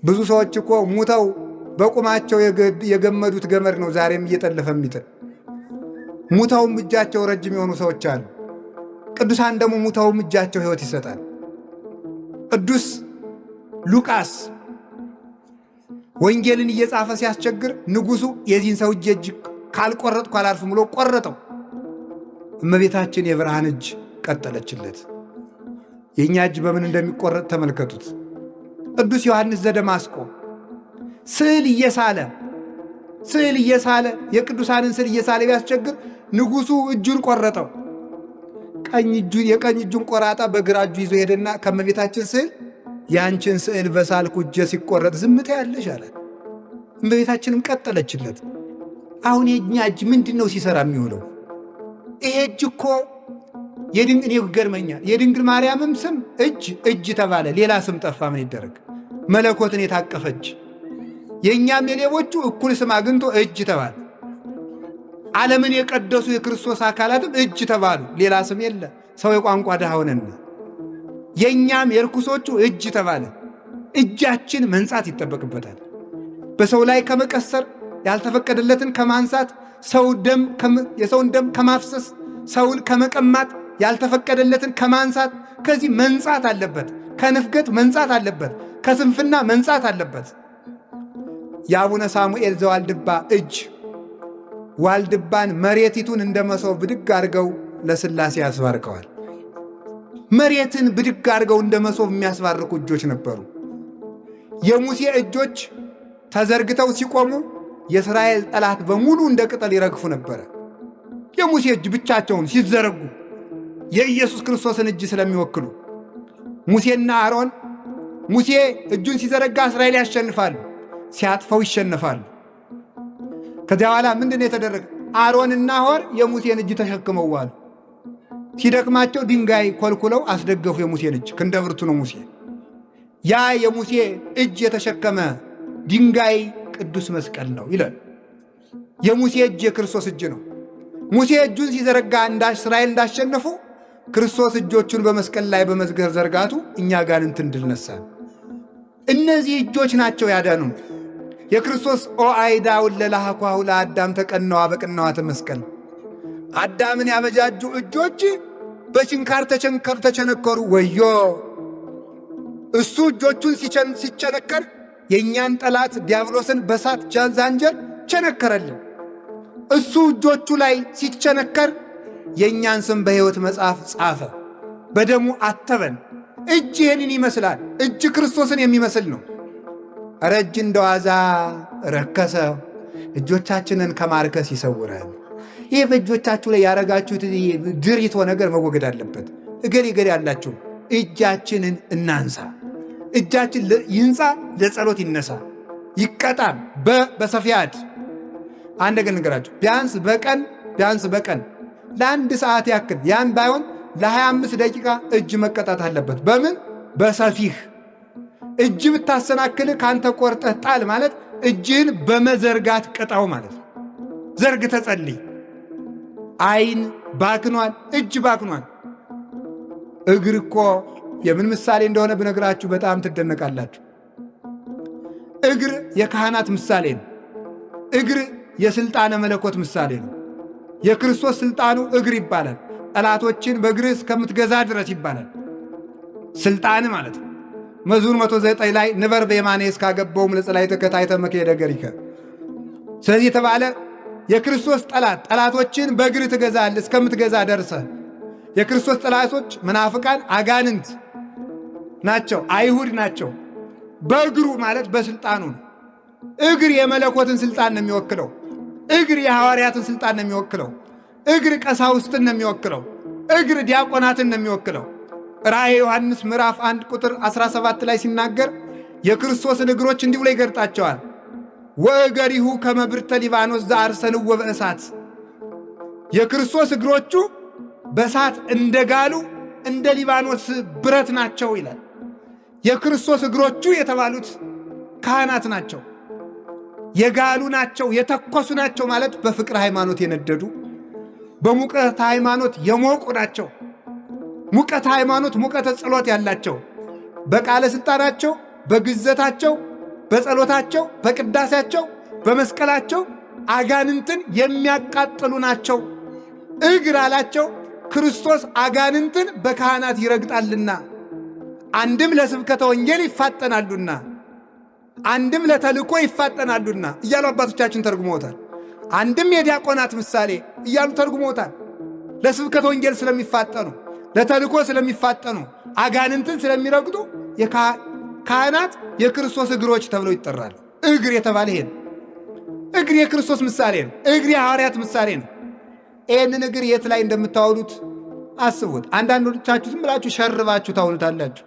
ብዙ ሰዎች እኮ ሙተው በቁማቸው የገመዱት ገመድ ነው ዛሬም እየጠለፈ የሚጥል። ሙተውም እጃቸው ረጅም የሆኑ ሰዎች አሉ። ቅዱሳን ደግሞ ሙተውም እጃቸው ሕይወት ይሰጣል። ቅዱስ ሉቃስ ወንጌልን እየጻፈ ሲያስቸግር ንጉሡ የዚህን ሰው እጅ ካልቆረጥኩ አላልፍም ብሎ ቆረጠው። እመቤታችን የብርሃን እጅ ቀጠለችለት። የእኛ እጅ በምን እንደሚቆረጥ ተመልከቱት። ቅዱስ ዮሐንስ ዘደማስቆ ስዕል እየሳለ የቅዱሳንን ስዕል እየሳለ ቢያስቸግር ንጉሡ እጁን ቆረጠው። የቀኝ እጁን ቆራጣ በግራ እጁ ይዞ ሄደና ከእመቤታችን ስዕል ያንቺን ስዕል በሳልኩ እጄ ሲቆረጥ ዝምታ ያለሽ አላት። እመቤታችንም ቀጠለችለት። አሁን የእኛ እጅ ምንድን ነው ሲሰራ የሚውለው? ይሄ እጅ እኮ ይገርመኛል። የድንግል ማርያምም ስም እጅ ተባለ፣ ሌላ ስም ጠፋ። ምን ይደረግ? መለኮትን የታቀፈች የእኛም የሌቦቹ እኩል ስም አግኝቶ እጅ ተባለ። ዓለምን የቀደሱ የክርስቶስ አካላትም እጅ ተባሉ፣ ሌላ ስም የለ። ሰው የቋንቋ ድሃ ሆነና የእኛም የርኩሶቹ እጅ ተባለ። እጃችን መንጻት ይጠበቅበታል። በሰው ላይ ከመቀሰር፣ ያልተፈቀደለትን ከማንሳት፣ የሰውን ደም ከማፍሰስ፣ ሰውን ከመቀማት፣ ያልተፈቀደለትን ከማንሳት ከዚህ መንጻት አለበት። ከንፍገት መንጻት አለበት። ከስንፍና መንጻት አለበት። የአቡነ ሳሙኤል ዘዋልድባ እጅ ዋልድባን መሬቲቱን እንደ መሶብ ብድግ አድርገው ለሥላሴ ያስባርከዋል። መሬትን ብድግ አድርገው እንደ መሶብ የሚያስባርኩ እጆች ነበሩ። የሙሴ እጆች ተዘርግተው ሲቆሙ የእስራኤል ጠላት በሙሉ እንደ ቅጠል ይረግፉ ነበረ። የሙሴ እጅ ብቻቸውን ሲዘረጉ የኢየሱስ ክርስቶስን እጅ ስለሚወክሉ ሙሴና አሮን ሙሴ እጁን ሲዘረጋ እስራኤል ያሸንፋሉ፣ ሲያጥፈው ይሸነፋሉ። ከዚያ በኋላ ምንድን ነው የተደረገ? አሮንና ሆር የሙሴን እጅ ተሸክመው ዋሉ። ሲደክማቸው ድንጋይ ኮልኩለው አስደገፉ የሙሴን እጅ። ክንደ ብርቱ ነው ሙሴ። ያ የሙሴ እጅ የተሸከመ ድንጋይ ቅዱስ መስቀል ነው ይላል። የሙሴ እጅ የክርስቶስ እጅ ነው። ሙሴ እጁን ሲዘረጋ እስራኤል እንዳሸነፉ ክርስቶስ እጆቹን በመስቀል ላይ በመዝገር ዘርጋቱ እኛ አጋንንትን ድል ነሳን። እነዚህ እጆች ናቸው ያዳኑን። የክርስቶስ ኦአይዳውን ለላህኳሁ ለአዳም ተቀነዋ በቅነዋተ መስቀል። አዳምን ያበጃጁ እጆች በችንካር ተቸነከሩ። ወዮ! እሱ እጆቹን ሲቸነከር የእኛን ጠላት ዲያብሎስን በሳት ዛንጀር ቸነከረልን። እሱ እጆቹ ላይ ሲቸነከር የእኛን ስም በሕይወት መጽሐፍ ጻፈ፣ በደሙ አተበን። እጅ ይህንን ይመስላል። እጅ ክርስቶስን የሚመስል ነው። ኧረ እጅ እንደ ዋዛ ረከሰ። እጆቻችንን ከማርከስ ይሰውራል። ይህ በእጆቻችሁ ላይ ያረጋችሁት ድሪቶ ነገር መወገድ አለበት። እገሌ ያላችሁ እጃችንን እናንሳ። እጃችን ይንጻ፣ ለጸሎት ይነሳ፣ ይቀጣም በሰፊያድ አንድ ነገር ንገራችሁ። ቢያንስ በቀን ለአንድ ሰዓት ያክል ያን ባይሆን ለ25 ደቂቃ እጅ መቀጣት አለበት። በምን? በሰፊህ። እጅ ብታሰናክል ካንተ ቆርጠህ ጣል ማለት እጅህን በመዘርጋት ቅጣው ማለት ነው። ዘርግተህ ጸልይ። አይን ባክኗል፣ እጅ ባክኗል። እግር እኮ የምን ምሳሌ እንደሆነ ብነግራችሁ በጣም ትደነቃላችሁ። እግር የካህናት ምሳሌ ነው። እግር የሥልጣነ መለኮት ምሳሌ ነው። የክርስቶስ ሥልጣኑ እግር ይባላል። ጠላቶችን በእግር እስከምትገዛ ድረስ ይባላል። ሥልጣን ማለት ነው። መዝሙር 109 ላይ ንበር በየማኔ እስካገባውም ለጸላእተ ከታሕተ መክየደ እገሪከ። ስለዚህ የተባለ የክርስቶስ ጠላቶችን በእግር ትገዛለህ እስከምትገዛ ደርሰ። የክርስቶስ ጠላቶች መናፍቃን አጋንንት ናቸው፣ አይሁድ ናቸው። በእግሩ ማለት በሥልጣኑ ነው። እግር የመለኮትን ሥልጣን ነው የሚወክለው። እግር የሐዋርያትን ሥልጣን ነው የሚወክለው። እግር ቀሳውስትን ነው የሚወክለው። እግር ዲያቆናትን ነው የሚወክለው። ራእየ ዮሐንስ ምዕራፍ 1 ቁጥር 17 ላይ ሲናገር የክርስቶስን እግሮች እንዲህ ብሎ ይገልጣቸዋል። ወእገሪሁ ከመ ብርተ ሊባኖስ ዘአርሰንዎ በእሳት። የክርስቶስ እግሮቹ በእሳት እንደጋሉ እንደ ሊባኖስ ብረት ናቸው ይላል። የክርስቶስ እግሮቹ የተባሉት ካህናት ናቸው። የጋሉ ናቸው፣ የተኮሱ ናቸው ማለት በፍቅር ሃይማኖት የነደዱ በሙቀት ሃይማኖት የሞቁ ናቸው። ሙቀት ሃይማኖት፣ ሙቀተ ጸሎት ያላቸው በቃለ ሥልጣናቸው፣ በግዘታቸው፣ በጸሎታቸው፣ በቅዳሴያቸው፣ በመስቀላቸው አጋንንትን የሚያቃጥሉ ናቸው። እግር አላቸው ክርስቶስ አጋንንትን በካህናት ይረግጣልና፣ አንድም ለስብከተ ወንጌል ይፋጠናሉና፣ አንድም ለተልእኮ ይፋጠናሉና እያሉ አባቶቻችን ተርጉመውታል። አንድም የዲያቆናት ምሳሌ እያሉ ተርጉመውታል። ለስብከተ ወንጌል ስለሚፋጠኑ፣ ለተልእኮ ስለሚፋጠኑ፣ አጋንንትን ስለሚረግጡ ካህናት የክርስቶስ እግሮች ተብለው ይጠራሉ። እግር የተባለ ይሄ ነው። እግር የክርስቶስ ምሳሌ ነው። እግር የሐዋርያት ምሳሌ ነው። ይህንን እግር የት ላይ እንደምታውሉት አስቡት። አንዳንዶቻችሁ ዝም ብላችሁ ሸርባችሁ ታውሉታላችሁ።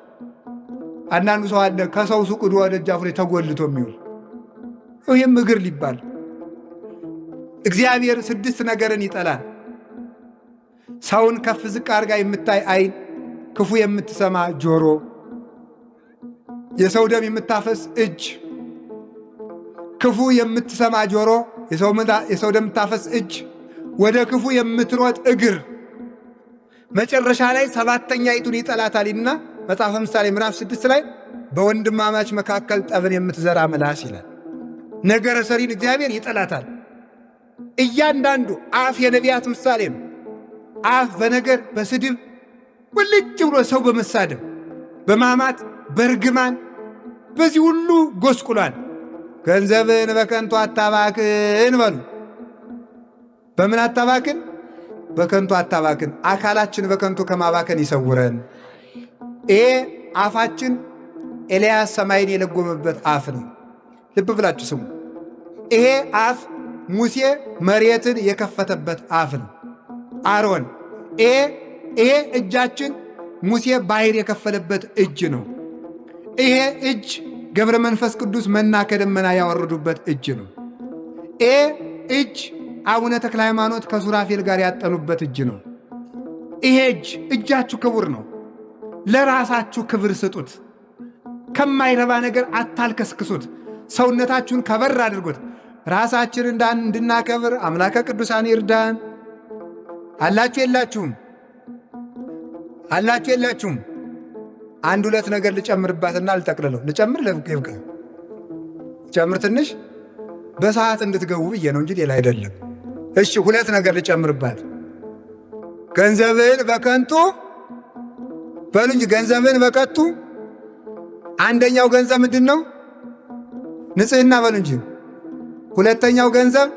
አንዳንዱ ሰው አለ ከሰው ሱቅ ዶ ደጃፉ ላይ ተጎልቶ የሚውል ይህም እግር ሊባል። እግዚአብሔር 6 ነገርን ይጠላል። ሰውን ከፍ ዝቅ አድርጋ የምታይ ዓይን፣ ክፉ የምትሰማ ጆሮ፣ የሰው ደም የምታፈስ እጅ፣ ክፉ የምትሰማ ጆሮ፣ የሰው ደም የምታፈስ እጅ፣ ወደ ክፉ የምትሮጥ እግር፣ መጨረሻ ላይ 7ተኛይቱን ይጠላታልና መጽሐፈ ምሳሌ ምዕራፍ 6 ላይ በወንድማማች መካከል ጠብን የምትዘራ ምላስ ይላል። ነገረ ሰሪን እግዚአብሔር ይጠላታል። እያንዳንዱ አፍ የነቢያት ምሳሌ ነው። አፍ በነገር በስድብ ውልጭ ብሎ ሰው በመሳደብ በማማት በርግማን በዚህ ሁሉ ጎስቁሏል። ገንዘብን በከንቱ አታባክን በሉ። በምን አታባክን? በከንቱ አታባክን። አካላችን በከንቱ ከማባከን ይሰውረን። ይሄ አፋችን ኤልያስ ሰማይን የለጎመበት አፍ ነው። ልብ ብላችሁ ስሙ። ይሄ አፍ ሙሴ መሬትን የከፈተበት አፍ ነው። አሮን ይሄ እጃችን ሙሴ ባሕር የከፈለበት እጅ ነው። ይሄ እጅ ገብረ መንፈስ ቅዱስ መና ከደመና ያወረዱበት እጅ ነው። ይሄ እጅ አቡነ ተክለ ሃይማኖት ከሱራፌል ጋር ያጠኑበት እጅ ነው። ይሄ እጃችሁ ክቡር ነው። ለራሳችሁ ክብር ስጡት። ከማይረባ ነገር አታልከስክሱት። ሰውነታችሁን ከበር አድርጎት። ራሳችን እንድናከብር አምላከ ቅዱሳን ይርዳን። አላችሁ የላችሁም? አላችሁ የላችሁም? 1-2 ነገር ልጨምርባትና ልጠቅልለው። ልጨምር ለብቀ ጨምር ትንሽ በሰዓት እንድትገቡ ብዬ ነው እንጂ ሌላ አይደለም። እሺ 2 ነገር ልጨምርባት። ገንዘብን በከንቱ በሉ እንጂ ገንዘብን በከንቱ። አንደኛው ገንዘብ ምንድን ነው? ንጽህና በሉ እንጂ። ሁለተኛው ገንዘብ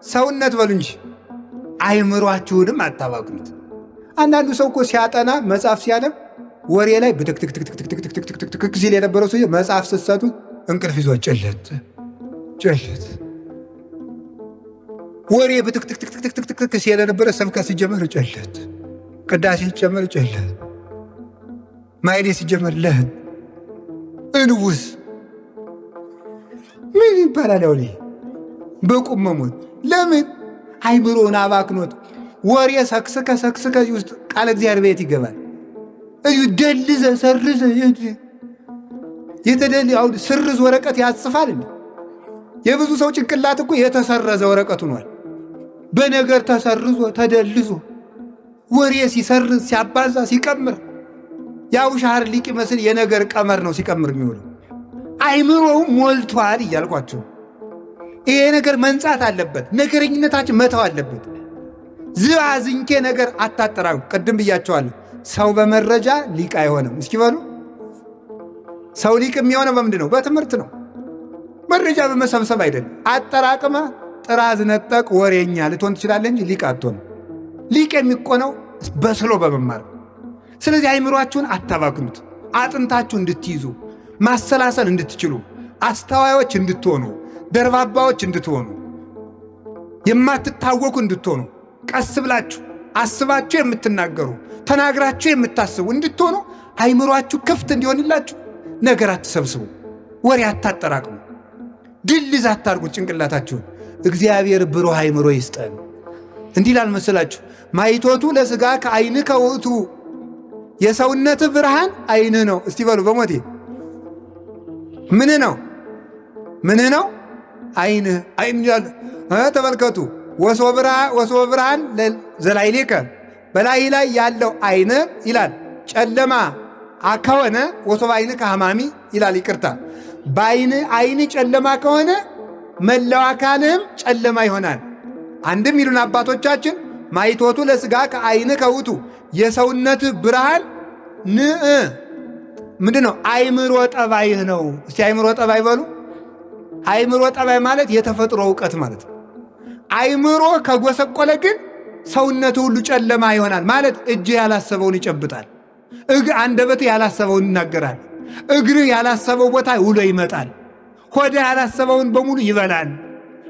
ሰውነት በሉ እንጂ። አይምሯችሁንም አታባክኑት። አንዳንዱ ሰው እኮ ሲያጠና መጽሐፍ ሲያነብ ወሬ ላይ ብትክትክትክትክትክትክ ሲል የነበረው ሰው መጽሐፍ ስትሰጡት እንቅልፍ ይዞ ጭልት ጭልት ወሬ ብትክትክትክትክትክ ሲል የነበረ ስብከት ሲጀመር ጭልት፣ ቅዳሴ ሲጀመር ጭልት፣ ማይሌ ሲጀመር ለህን እንውስ ምን ይባላል? ያው በቁም መሞት። ለምን? አይምሮን አባክኖት ወሬ ሰክስከ እዚህ ውስጥ ቃለ እግዚአብሔር ቤት ይገባል። እዩ ደልዘ ሰርዘ አሁን ስርዝ ወረቀት ያጽፋል። የብዙ ሰው ጭንቅላት እኮ የተሰረዘ ወረቀት ሆኗል። በነገር ተሰርዞ ተደልዞ ወሬ ሲሰርዝ ሲያባዛ ሲቀምር የአቡሻህር ሊቅ ይመስል የነገር ቀመር ነው ሲቀምር የሚውለው። አይምሮው ሞልቷል እያልኳቸው። ይሄ ነገር መንጻት አለበት። ነገረኝነታችን መተው አለበት። ዝባዝንኬ ነገር አታጠራቁ። ቅድም ብያቸዋለሁ። ሰው በመረጃ ሊቅ አይሆንም። እስኪ በሉ ሰው ሊቅ የሚሆነው በምንድን ነው? በትምህርት ነው። መረጃ በመሰብሰብ አይደለም። አጠራቅመ ጥራዝ ነጠቅ ወሬኛ ልትሆን ትችላለህ እንጂ ሊቅ አትሆንም። ሊቅ የሚቆነው በስሎ በመማር። ስለዚህ አይምሯችሁን አታባክኑት። አጥንታችሁ እንድትይዙ፣ ማሰላሰል እንድትችሉ፣ አስተዋዮች እንድትሆኑ፣ ደርባባዎች እንድትሆኑ፣ የማትታወቁ እንድትሆኑ፣ ቀስ ብላችሁ አስባችሁ የምትናገሩ ተናግራችሁ የምታስቡ እንድትሆኑ አይምሯችሁ ክፍት እንዲሆንላችሁ ነገር አትሰብስቡ፣ ወሬ አታጠራቅሙ፣ ድልዝ አታርጉት ጭንቅላታችሁን። እግዚአብሔር ብሩህ አይምሮ ይስጠን። እንዲህ ላልመሰላችሁ ማይቶቱ ለሥጋ ከአይን ከውእቱ የሰውነት ብርሃን አይንህ ነው። እስቲ በሉ በሞቴ ምንህ ነው? ምንህ ነው? አይንህ። አይን ይላል። ተመልከቱ። ወሶ ብርሃን ዘላይሌከ በላይ ላይ ያለው አይን ይላል ጨለማ ከሆነ ወሶ በአይን ከሐማሚ ይላል። ይቅርታ አይን ጨለማ ከሆነ መላው አካልህም ጨለማ ይሆናል። አንድም ይሉን አባቶቻችን ማይቶቱ ለሥጋ ከአይን ከውቱ የሰውነት ብርሃን ምንድን ነው? አይምሮ ጠባይህ ነው። እስቲ አይምሮ ጠባይ በሉ። አይምሮ ጠባይ ማለት የተፈጥሮ እውቀት ማለት ነው። አይምሮ ከጎሰቆለ ግን ሰውነት ሁሉ ጨለማ ይሆናል ማለት እጅህ ያላሰበውን ይጨብጣል፣ አንደበትህ ያላሰበውን ይናገራል፣ እግርህ ያላሰበው ቦታ ውሎ ይመጣል፣ ሆድህ ያላሰበውን በሙሉ ይበላል።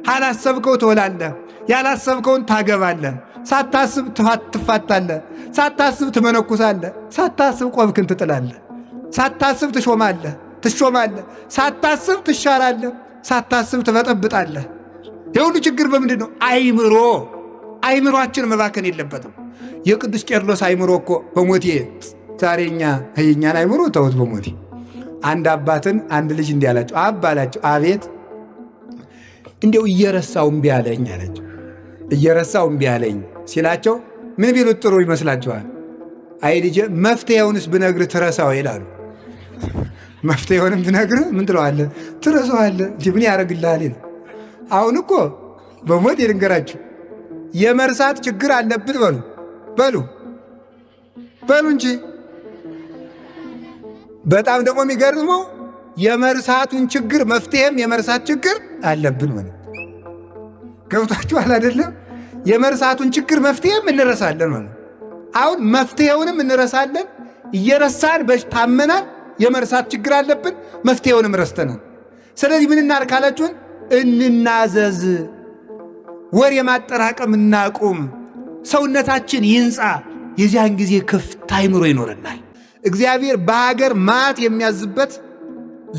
ያላሰብከው ትወላለህ፣ ያላሰብከውን ታገባለህ፣ ሳታስብ ትፋታለህ፣ ሳታስብ ትመነኩሳለህ፣ ሳታስብ ቆብክን ትጥላለህ፣ ሳታስብ ትሾማለህ፣ ሳታስብ ትሻራለህ፣ ሳታስብ ትበጠብጣለህ። የሁሉ ችግር በምንድን ነው? አይምሮአችን መባከን የለበትም። የቅዱስ ቄርሎስ አይምሮ እኮ በሞቴ ዛሬኛ የእኛን አይምሮ ተውት። በሞቴ አንድ አባትን አንድ ልጅ እንዲህ አላቸው። አላቸው አቤት እንዲው እየረሳው እምቢ አለኝ አላቸው። እየረሳው እምቢ አለኝ ሲላቸው ምን ቢሉት ጥሩ ይመስላችኋል? አይ ልጄ መፍትሄውንስ ብነግርህ ትረሳው ይላሉ። መፍትሄውንም ብነግርህ ምን ትለዋለህ? ትረሳዋለህ እንጂ ምን ያደርግልሃል? አሁን እኮ በሞት የልንገራችሁ የመርሳት ችግር አለብን በሉ እንጂ። በጣም ደግሞ የሚገርመው የመርሳቱን ችግር መፍትሄም የመርሳት ችግር አለብን ማለት ገብታችኋል አይደለም? የመርሳቱን ችግር መፍትሄም እንረሳለን ማለት። አሁን መፍትሄውንም እንረሳለን። እየረሳን ታመናል። የመርሳት ችግር አለብን፣ መፍትሄውንም ረስተናል። ስለዚህ ምን እናድርግ ካላችሁን እንናዘዝ፣ ወሬ ማጠራቀም እናቁም፣ ሰውነታችን ይንጻ። የዚያን ጊዜ ክፍት አይምሮ ይኖረናል። እግዚአብሔር በሀገር ማት የሚያዝበት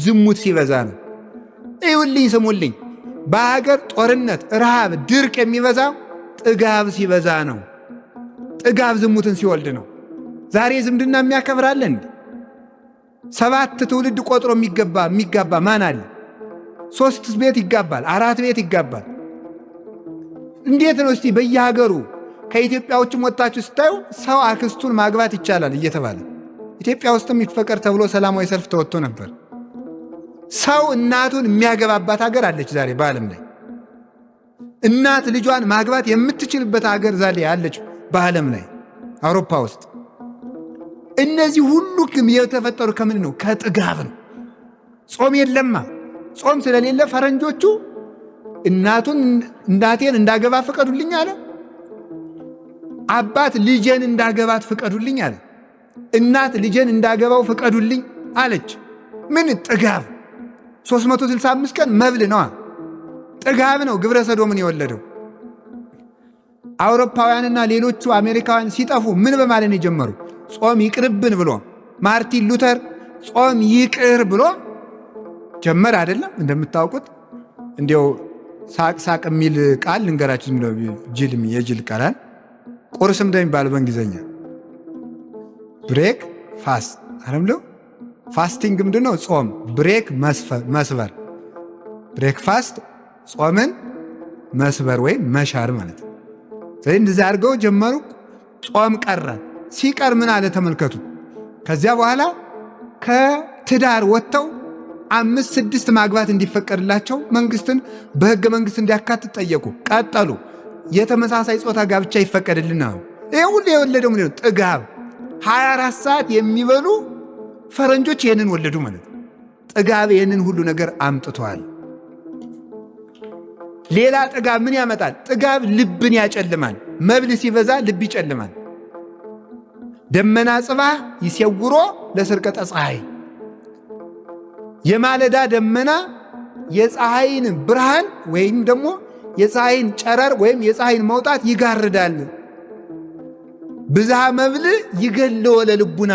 ዝሙት ሲበዛ ነው። ይውልኝ ስሙልኝ፣ በሀገር ጦርነት፣ ረሃብ፣ ድርቅ የሚበዛው ጥጋብ ሲበዛ ነው። ጥጋብ ዝሙትን ሲወልድ ነው። ዛሬ ዝምድና የሚያከብራለን 7 ትውልድ ቆጥሮ የሚጋባ ማን አለ? 3 ቤት ይጋባል፣ 4 ቤት ይጋባል። እንዴት ነው እስቲ በየሀገሩ ከኢትዮጵያ ውጭም ወጣችሁ ስታዩ ሰው አክስቱን ማግባት ይቻላል እየተባለ ኢትዮጵያ ውስጥም ይፈቀር ተብሎ ሰላማዊ ሰልፍ ተወጥቶ ነበር። ሰው እናቱን የሚያገባባት ሀገር አለች ዛሬ በዓለም ላይ። እናት ልጇን ማግባት የምትችልበት ሀገር ዛሬ አለች በዓለም ላይ አውሮፓ ውስጥ። እነዚህ ሁሉ የተፈጠሩ ከምን ነው? ከጥጋብ ነው። ጾም የለማ። ጾም ስለሌለ ፈረንጆቹ እናቴን እንዳገባ ፍቀዱልኝ አለ። አባት ልጄን እንዳገባት ፍቀዱልኝ አለ። እናት ልጄን እንዳገባው ፍቀዱልኝ አለች። ምን ጥጋብ! 365 ቀን መብል ነዋ። ጥጋብ ነው ግብረ ሰዶምን የወለደው። አውሮፓውያንና ሌሎቹ አሜሪካውያን ሲጠፉ ምን በማለት ነው የጀመሩ? ጾም ይቅርብን ብሎ ማርቲን ሉተር ጾም ይቅር ብሎ ጀመር አይደለም? እንደምታውቁት እንዲያው ሳቅ ሳቅ የሚል ቃል ልንገራችሁ። የጅል ቃላል ቁርስም እንደሚባለው በእንግሊዝኛ ብሬክ ፋስት አይደለም? ፋስቲንግ ምንድነው? ጾም። ብሬክ መስበር፣ ብሬክ ፋስት ጾምን መስበር ወይም መሻር ማለት ነው። ስለዚህ እንደዚህ አድርገው ጀመሩ። ጾም ቀረ። ሲቀር ምን አለ ተመልከቱ። ከዚያ በኋላ ከትዳር ወጥተው 5-6 ማግባት እንዲፈቀድላቸው መንግስትን በሕገ መንግስት እንዲያካትት ጠየቁ። ቀጠሉ። የተመሳሳይ ጾታ ጋብቻ ይፈቀድልና ይሄ ሁሉ የወለደው ምንድን ነው? ጥጋብ። 24 ሰዓት የሚበሉ ፈረንጆች ይህንን ወለዱ ማለት ነው። ጥጋብ ይህንን ሁሉ ነገር አምጥቷል። ሌላ ጥጋብ ምን ያመጣል? ጥጋብ ልብን ያጨልማል። መብል ሲበዛ ልብ ይጨልማል። ደመና ጽባህ ይሴውሮ ለስርቀተ ፀሐይ። የማለዳ ደመና የፀሐይን ብርሃን ወይም ደግሞ የፀሐይን ጨረር ወይም የፀሐይን መውጣት ይጋርዳል። ብዝሃ መብል ይገለወ ለልቡና።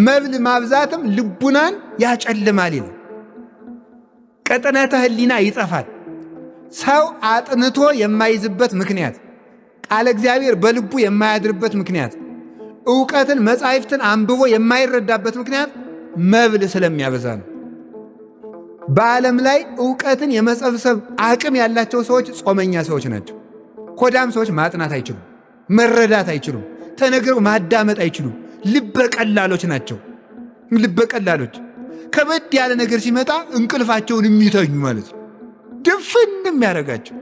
መብል ማብዛትም ልቡናን ያጨልማል ይላል። ቅጥነተ ህሊና ይጠፋል። ሰው አጥንቶ የማይዝበት ምክንያት፣ ቃለ እግዚአብሔር በልቡ የማያድርበት ምክንያት፣ ዕውቀትን መጻሕፍትን አንብቦ የማይረዳበት ምክንያት መብል ስለሚያበዛ ነው። በዓለም ላይ ዕውቀትን የመሰብሰብ አቅም ያላቸው ሰዎች ጾመኛ ሰዎች ናቸው። ኮዳም ሰዎች ማጥናት አይችሉም፣ መረዳት አይችሉም፣ ተነግረው ማዳመጥ አይችሉም። ልበ ቀላሎች ናቸው። ልበ ቀላሎች ከበድ ያለ ነገር ሲመጣ እንቅልፋቸውን የሚተኙ ማለት ነው። ድፍን የሚያደርጋቸው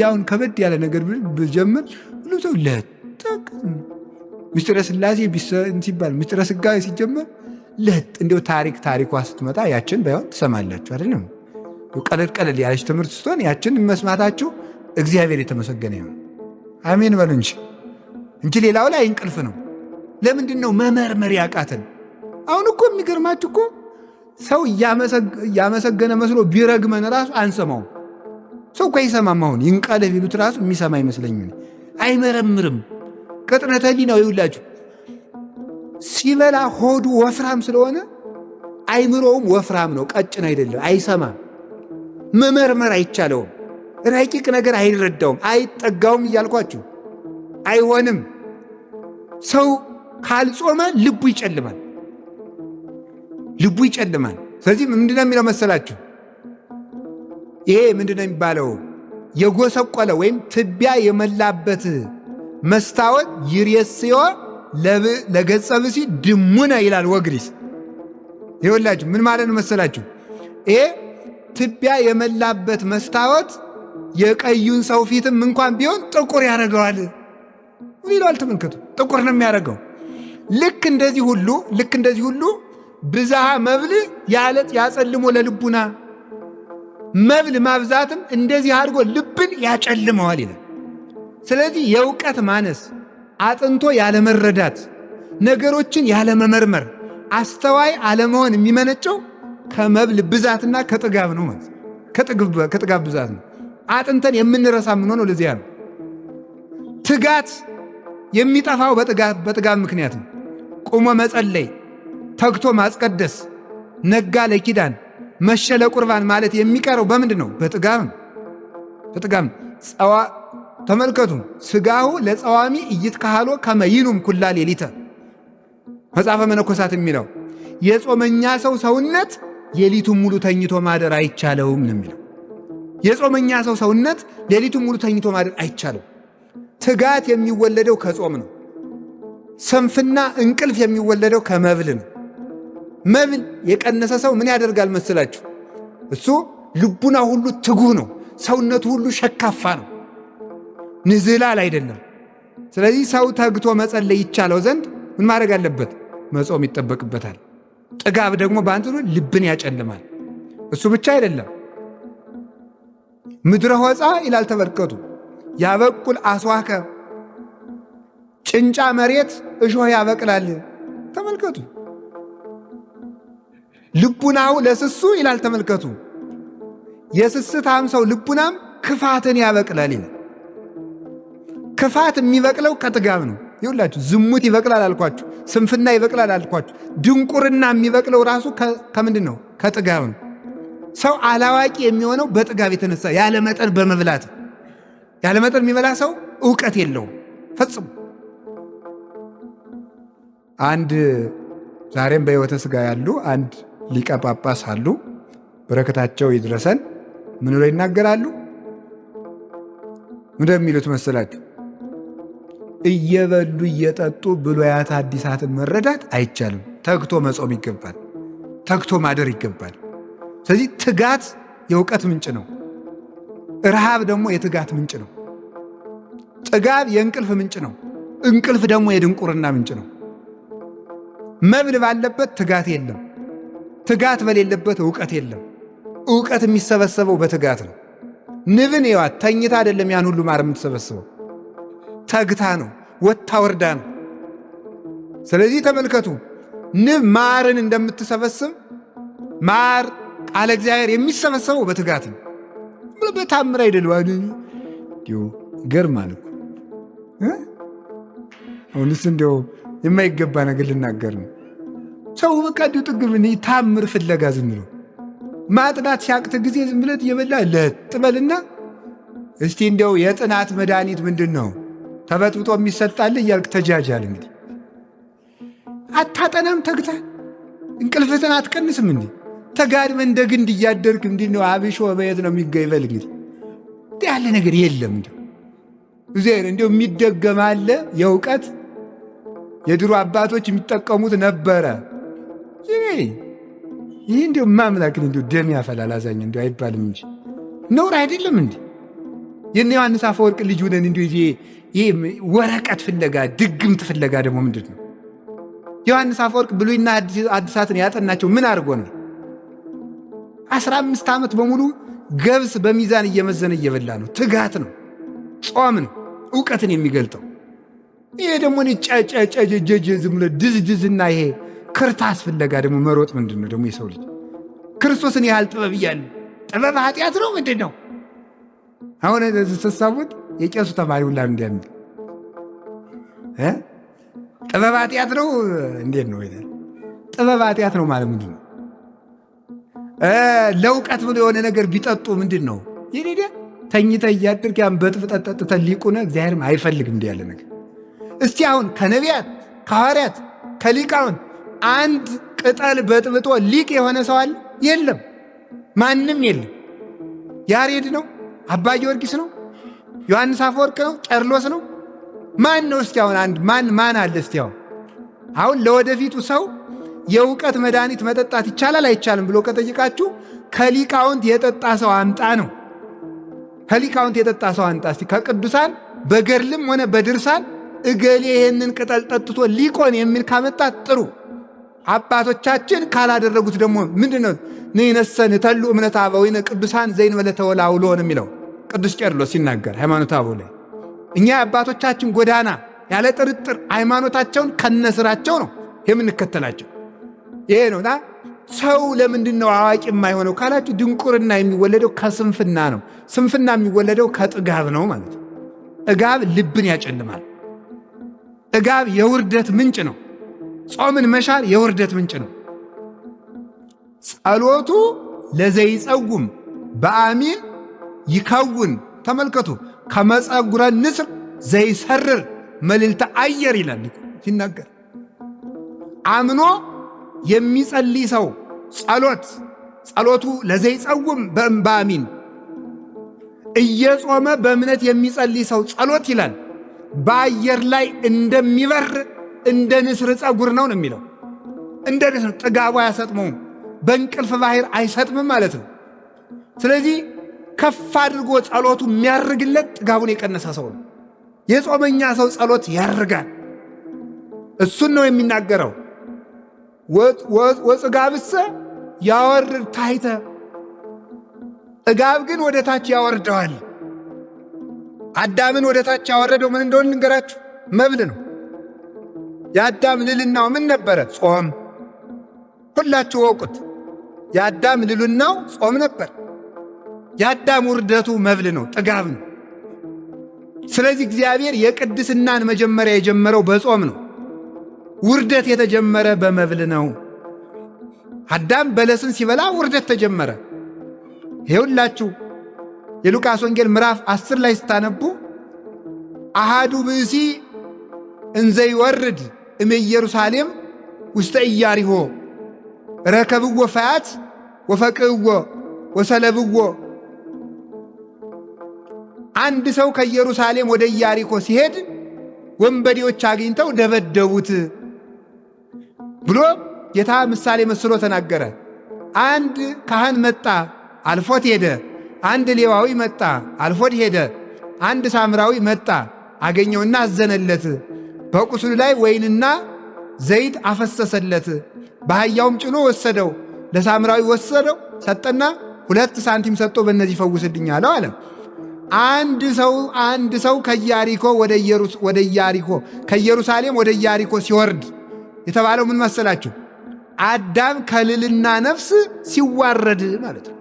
አሁን ከበድ ያለ ነገር ብጀምር ሁሉ ሰው ለጠቅ ምስጢረ ሥላሴ ሲባል ምስጢረ ሥጋዌ ሲጀመር ለጥ እንዲው ታሪኳ ስትመጣ ያችን ባይሆን ትሰማላችሁ አይደለም? ቀለል ቀለል ያለች ትምህርት ስትሆን ያችን መስማታችሁ እግዚአብሔር የተመሰገነ ይሁን። አሜን በሉ እንጂ ሌላው ላይ እንቅልፍ ነው። ለምንድን ነው መመርመር ያቃተን? አሁን እኮ የሚገርማችሁ እኮ ሰው እያመሰገነ መስሎ ቢረግመን ራሱ አንሰማውም። ሰው እኮ አይሰማም። አሁን ይንቀልፍ ይሉት ራሱ የሚሰማ አይመስለኝም። አይመረምርም። ቅጥነተ ህሊናው ይውላችሁ ሲበላ ሆዱ ወፍራም ስለሆነ አይምሮውም ወፍራም ነው፣ ቀጭን አይደለም። አይሰማም። መመርመር አይቻለውም። ረቂቅ ነገር አይረዳውም፣ አይጠጋውም እያልኳችሁ አይሆንም። ሰው ካልጾመ ልቡ ይጨልማል፣ ልቡ ይጨልማል። ስለዚህ ምንድነው የሚለው መሰላችሁ? ይሄ ምንድነው የሚባለው? የጎሰቆለ ወይም ትቢያ የመላበት መስታወት ይሬስዮ ለገጸ ብሲ ድሙነ ይላል ወግሪስ። ይኸውላችሁ ምን ማለት ነው መሰላችሁ? ይሄ ትቢያ የመላበት መስታወት የቀዩን ሰው ፊትም እንኳን ቢሆን ጥቁር ያደርገዋል ይላል። ተመልከቱ፣ ጥቁር ነው የሚያደርገው። ልክ እንደዚህ ሁሉ ብዝሃ መብል ያለጥ ያጸልሞ ለልቡና። መብል ማብዛትም እንደዚህ አድርጎ ልብን ያጨልመዋል ይላል። ስለዚህ የእውቀት ማነስ፣ አጥንቶ ያለመረዳት፣ ነገሮችን ያለመመርመር፣ አስተዋይ አለመሆን የሚመነጨው ከመብል ብዛትና ከጥጋብ ነው ማለት ከጥጋብ ብዛት ነው። አጥንተን የምንረሳ የምንሆነው ለዚያ ነው። ትጋት የሚጠፋው በጥጋብ ምክንያት ነው። ቁሞ መጸለይ፣ ተግቶ ማስቀደስ፣ ነጋ ለኪዳን መሸ ለቁርባን ማለት የሚቀረው በምንድን ነው? በጥጋብ ነው። ተመልከቱ፣ ስጋሁ ለጸዋሚ ኢይትካህሎ ከመ ይኑም ኩላ ሌሊተ መጽሐፈ መነኮሳት የሚለው የጾመኛ ሰው ሰውነት ሌሊቱን ሙሉ ተኝቶ ማደር አይቻለውም ነው የሚለው። የጾመኛ ሰው ሰውነት ሌሊቱን ሙሉ ተኝቶ ማደር አይቻለው። ትጋት የሚወለደው ከጾም ነው። ሰንፍና እንቅልፍ የሚወለደው ከመብል ነው። መብል የቀነሰ ሰው ምን ያደርጋል መስላችሁ? እሱ ልቡና ሁሉ ትጉህ ነው። ሰውነቱ ሁሉ ሸካፋ ነው፣ ንዝላል አይደለም። ስለዚህ ሰው ተግቶ መጸለይ ይቻለው ዘንድ ምን ማድረግ አለበት? መጾም ይጠበቅበታል። ጥጋብ ደግሞ በአንጻሩ ልብን ያጨልማል። እሱ ብቻ አይደለም፣ ምድረ ሆፃ ይላል። ተመልከቱ፣ ያበቁል አስዋከ፣ ጭንጫ መሬት እሾህ ያበቅላል። ተመልከቱ። ልቡናው ለስሱ ይላል። ተመልከቱ። የስስታም ሰው ልቡናም ክፋትን ያበቅላል ይላል። ክፋት የሚበቅለው ከጥጋብ ነው። ይኸውላችሁ ዝሙት ይበቅላል አልኳችሁ፣ ስንፍና ይበቅላል አልኳችሁ። ድንቁርና የሚበቅለው ራሱ ከምንድን ነው? ከጥጋብ ነው። ሰው አላዋቂ የሚሆነው በጥጋብ የተነሳ ያለ መጠን በመብላት። ያለ መጠን የሚበላ ሰው ዕውቀት የለውም ፈጽሞ። አንድ ዛሬም በሕይወተ ሥጋ ያሉ አንድ ሊቀ ጳጳስ አሉ። በረከታቸው ይድረሰን። ምን ብለው ይናገራሉ? እንደሚሉት መሰላችሁ? እየበሉ እየጠጡ ብሉያት አዲሳትን መረዳት አይቻልም። ተግቶ መጾም ይገባል። ተግቶ ማደር ይገባል። ስለዚህ ትጋት የእውቀት ምንጭ ነው። ረሃብ ደግሞ የትጋት ምንጭ ነው። ጥጋብ የእንቅልፍ ምንጭ ነው። እንቅልፍ ደግሞ የድንቁርና ምንጭ ነው። መብል ባለበት ትጋት የለም። ትጋት በሌለበት ዕውቀት የለም። ዕውቀት የሚሰበሰበው በትጋት ነው። ንብን ይዋት ተኝታ አይደለም ያን ሁሉ ማር የምትሰበስበው፣ ተግታ ነው፣ ወታ ወርዳ ነው። ስለዚህ ተመልከቱ፣ ንብ ማርን እንደምትሰበስብ ማር ቃለ እግዚአብሔር የሚሰበሰበው በትጋት ነው። በታምር አይደለም። ገርማል እኮ አሁንስ እንዲያው የማይገባ ነገር ልናገር ነው። ሰው በቃ እንዲሁ ጥግብን ታምር ፍለጋ ዝም ብሎ ማጥናት ሲያቅት ጊዜ ዝም ብለት እየበላ ለጥበልና እስቲ እንዲያው የጥናት መድኃኒት ምንድን ነው ተበጥብጦ የሚሰጣል እያልክ ተጃጃል። እንግዲህ አታጠናም ተግታ እንቅልፍትን አትቀንስም። እንዲህ ተጋድመ እንደ ግንድ እያደርግ እንዲህ ነው አብሾ በየት ነው የሚገይበል? እንግዲህ ያለ ነገር የለም። እንዲሁ የሚደገም አለ የእውቀት የድሮ አባቶች የሚጠቀሙት ነበረ። ይህ እንዲሁ ማምላክን እንዲሁ ደም ያፈላል አዛኝ እንዲሁ አይባልም እንጂ ነውር አይደለም። እንዲህ የነ ዮሐንስ አፈወርቅ ልጅ ሆነን እንዲሁ ይሄ ወረቀት ፍለጋ ድግምት ፍለጋ ደግሞ ምንድን ነው? ዮሐንስ አፈወርቅ ብሉይና አዲሳትን ያጠናቸው ምን አድርጎ ነው? 15 ዓመት በሙሉ ገብስ በሚዛን እየመዘነ እየበላ ነው። ትጋት ነው፣ ጾም ነው ዕውቀትን የሚገልጠው። ይሄ ደግሞ ጨጨጨጀጀ ዝም ብሎ ድዝድዝና ይሄ ክርታስ ፍለጋ ደግሞ መሮጥ ምንድን ነው ደግሞ? የሰው ልጅ ክርስቶስን ያህል ጥበብ እያለ ጥበብ ኃጢአት ነው ምንድን ነው? አሁን ተሳቡት የቄሱ ተማሪ ሁላ እንዲያምል ጥበብ ኃጢአት ነው እንዴት ነው ይላል። ጥበብ ኃጢአት ነው ማለት ምንድን ነው? ለእውቀት ብሎ የሆነ ነገር ቢጠጡ ምንድን ነው? ይሄ ተኝተ እያድርግ ያን በጥብጠት ጠጥተ ሊቁነ እግዚአብሔርም አይፈልግም እንዲህ ያለ ነገር። እስቲ አሁን ከነቢያት ከሐዋርያት ከሊቃውን አንድ ቅጠል በጥብጦ ሊቅ የሆነ ሰው አለ? የለም፣ ማንም የለም። ያሬድ ነው? አባ ጊዮርጊስ ነው? ዮሐንስ አፈወርቅ ነው? ቄርሎስ ነው? ማን ነው? እስቲ አሁን አንድ ማን አለ? እስቲ አሁን ለወደፊቱ ሰው የእውቀት መድኃኒት መጠጣት ይቻላል አይቻልም ብሎ ከጠይቃችሁ ከሊቃውንት የጠጣ ሰው አምጣ ነው። ከሊቃውንት የጠጣ ሰው አምጣ እስቲ። ከቅዱሳን በገድልም ሆነ በድርሳን እገሌ ይህንን ቅጠል ጠጥቶ ሊቆን የሚል ካመጣት ጥሩ። አባቶቻችን ካላደረጉት ደግሞ ምንድን ነው? ንነሰን ተሉ እምነት አበዊነ ቅዱሳን ዘይንበለ ተወላውሎ ነው የሚለው ቅዱስ ቄርሎስ ሲናገር ሃይማኖተ አበው ላይ። እኛ አባቶቻችን ጎዳና ያለ ጥርጥር ሃይማኖታቸውን ከነስራቸው ነው የምንከተላቸው። ይሄ ነውና ሰው ለምንድን ነው አዋቂ የማይሆነው ካላችሁ፣ ድንቁርና የሚወለደው ከስንፍና ነው። ስንፍና የሚወለደው ከጥጋብ ነው ማለት ነው። ጥጋብ ልብን ያጨልማል። ጥጋብ የውርደት ምንጭ ነው። ጾምን መሻር የውርደት ምንጭ ነው። ጸሎቱ ለዘይጸጉም በአሚን ይከውን። ተመልከቱ፣ ከመጸጉረ ንስር ዘይሰርር መልዕልተ አየር ይላል ሲናገር። አምኖ የሚጸልይ ሰው ጸሎቱ ለዘይጸጉም በአሚን፣ እየጾመ በእምነት የሚጸልይ ሰው ጸሎት ይላል በአየር ላይ እንደሚበር እንደ ንስር ጸጉር ነው የሚለው። እንደ ንስር ጥጋቡ አያሰጥመውም፣ በእንቅልፍ ባህር አይሰጥምም ማለት ነው። ስለዚህ ከፍ አድርጎ ጸሎቱ የሚያርግለት ጥጋቡን የቀነሰ ሰው ነው። የጾመኛ ሰው ጸሎት ያርጋል። እሱን ነው የሚናገረው። ወጽጋብሰ ያወርድ ታሕተ፣ ጥጋብ ግን ወደ ታች ያወርደዋል። አዳምን ወደ ታች ያወረደው ምን እንደሆነ ልንገራችሁ፣ መብል ነው። የአዳም ልልናው ምን ነበረ? ጾም። ሁላችሁ ወቁት። የአዳም ልልናው ጾም ነበር። የአዳም ውርደቱ መብል ነው፣ ጥጋብ ነው። ስለዚህ እግዚአብሔር የቅድስናን መጀመሪያ የጀመረው በጾም ነው። ውርደት የተጀመረ በመብል ነው። አዳም በለስን ሲበላ ውርደት ተጀመረ። ይኸውላችሁ የሉቃስ ወንጌል ምዕራፍ 10 ላይ ስታነቡ አሃዱ ብእሲ እንዘ ይወርድ እምኢየሩሳሌም ውስተ ኢያሪሆ ረከብዎ ፈያት ወፈቅዕዎ ወሰለብዎ። አንድ ሰው ከኢየሩሳሌም ወደ ኢያሪኮ ሲሄድ ወንበዴዎች አግኝተው ደበደቡት ብሎ ጌታ ምሳሌ መስሎ ተናገረ። አንድ ካህን መጣ፣ አልፎት ሄደ። አንድ ሌዋዊ መጣ፣ አልፎት ሄደ። አንድ ሳምራዊ መጣ፣ አገኘውና አዘነለት። በቁስሉ ላይ ወይንና ዘይት አፈሰሰለት። በአህያውም ጭኖ ወሰደው። ለሳምራዊ ወሰደው፣ ሰጠና 2 ሳንቲም ሰጥቶ በእነዚህ ፈውስልኝ አለው አለ። አንድ ሰው ከኢየሩሳሌም ወደ ኢያሪኮ ሲወርድ የተባለው ምን መሰላችሁ? አዳም ከልልና ነፍስ ሲዋረድ ማለት ነው።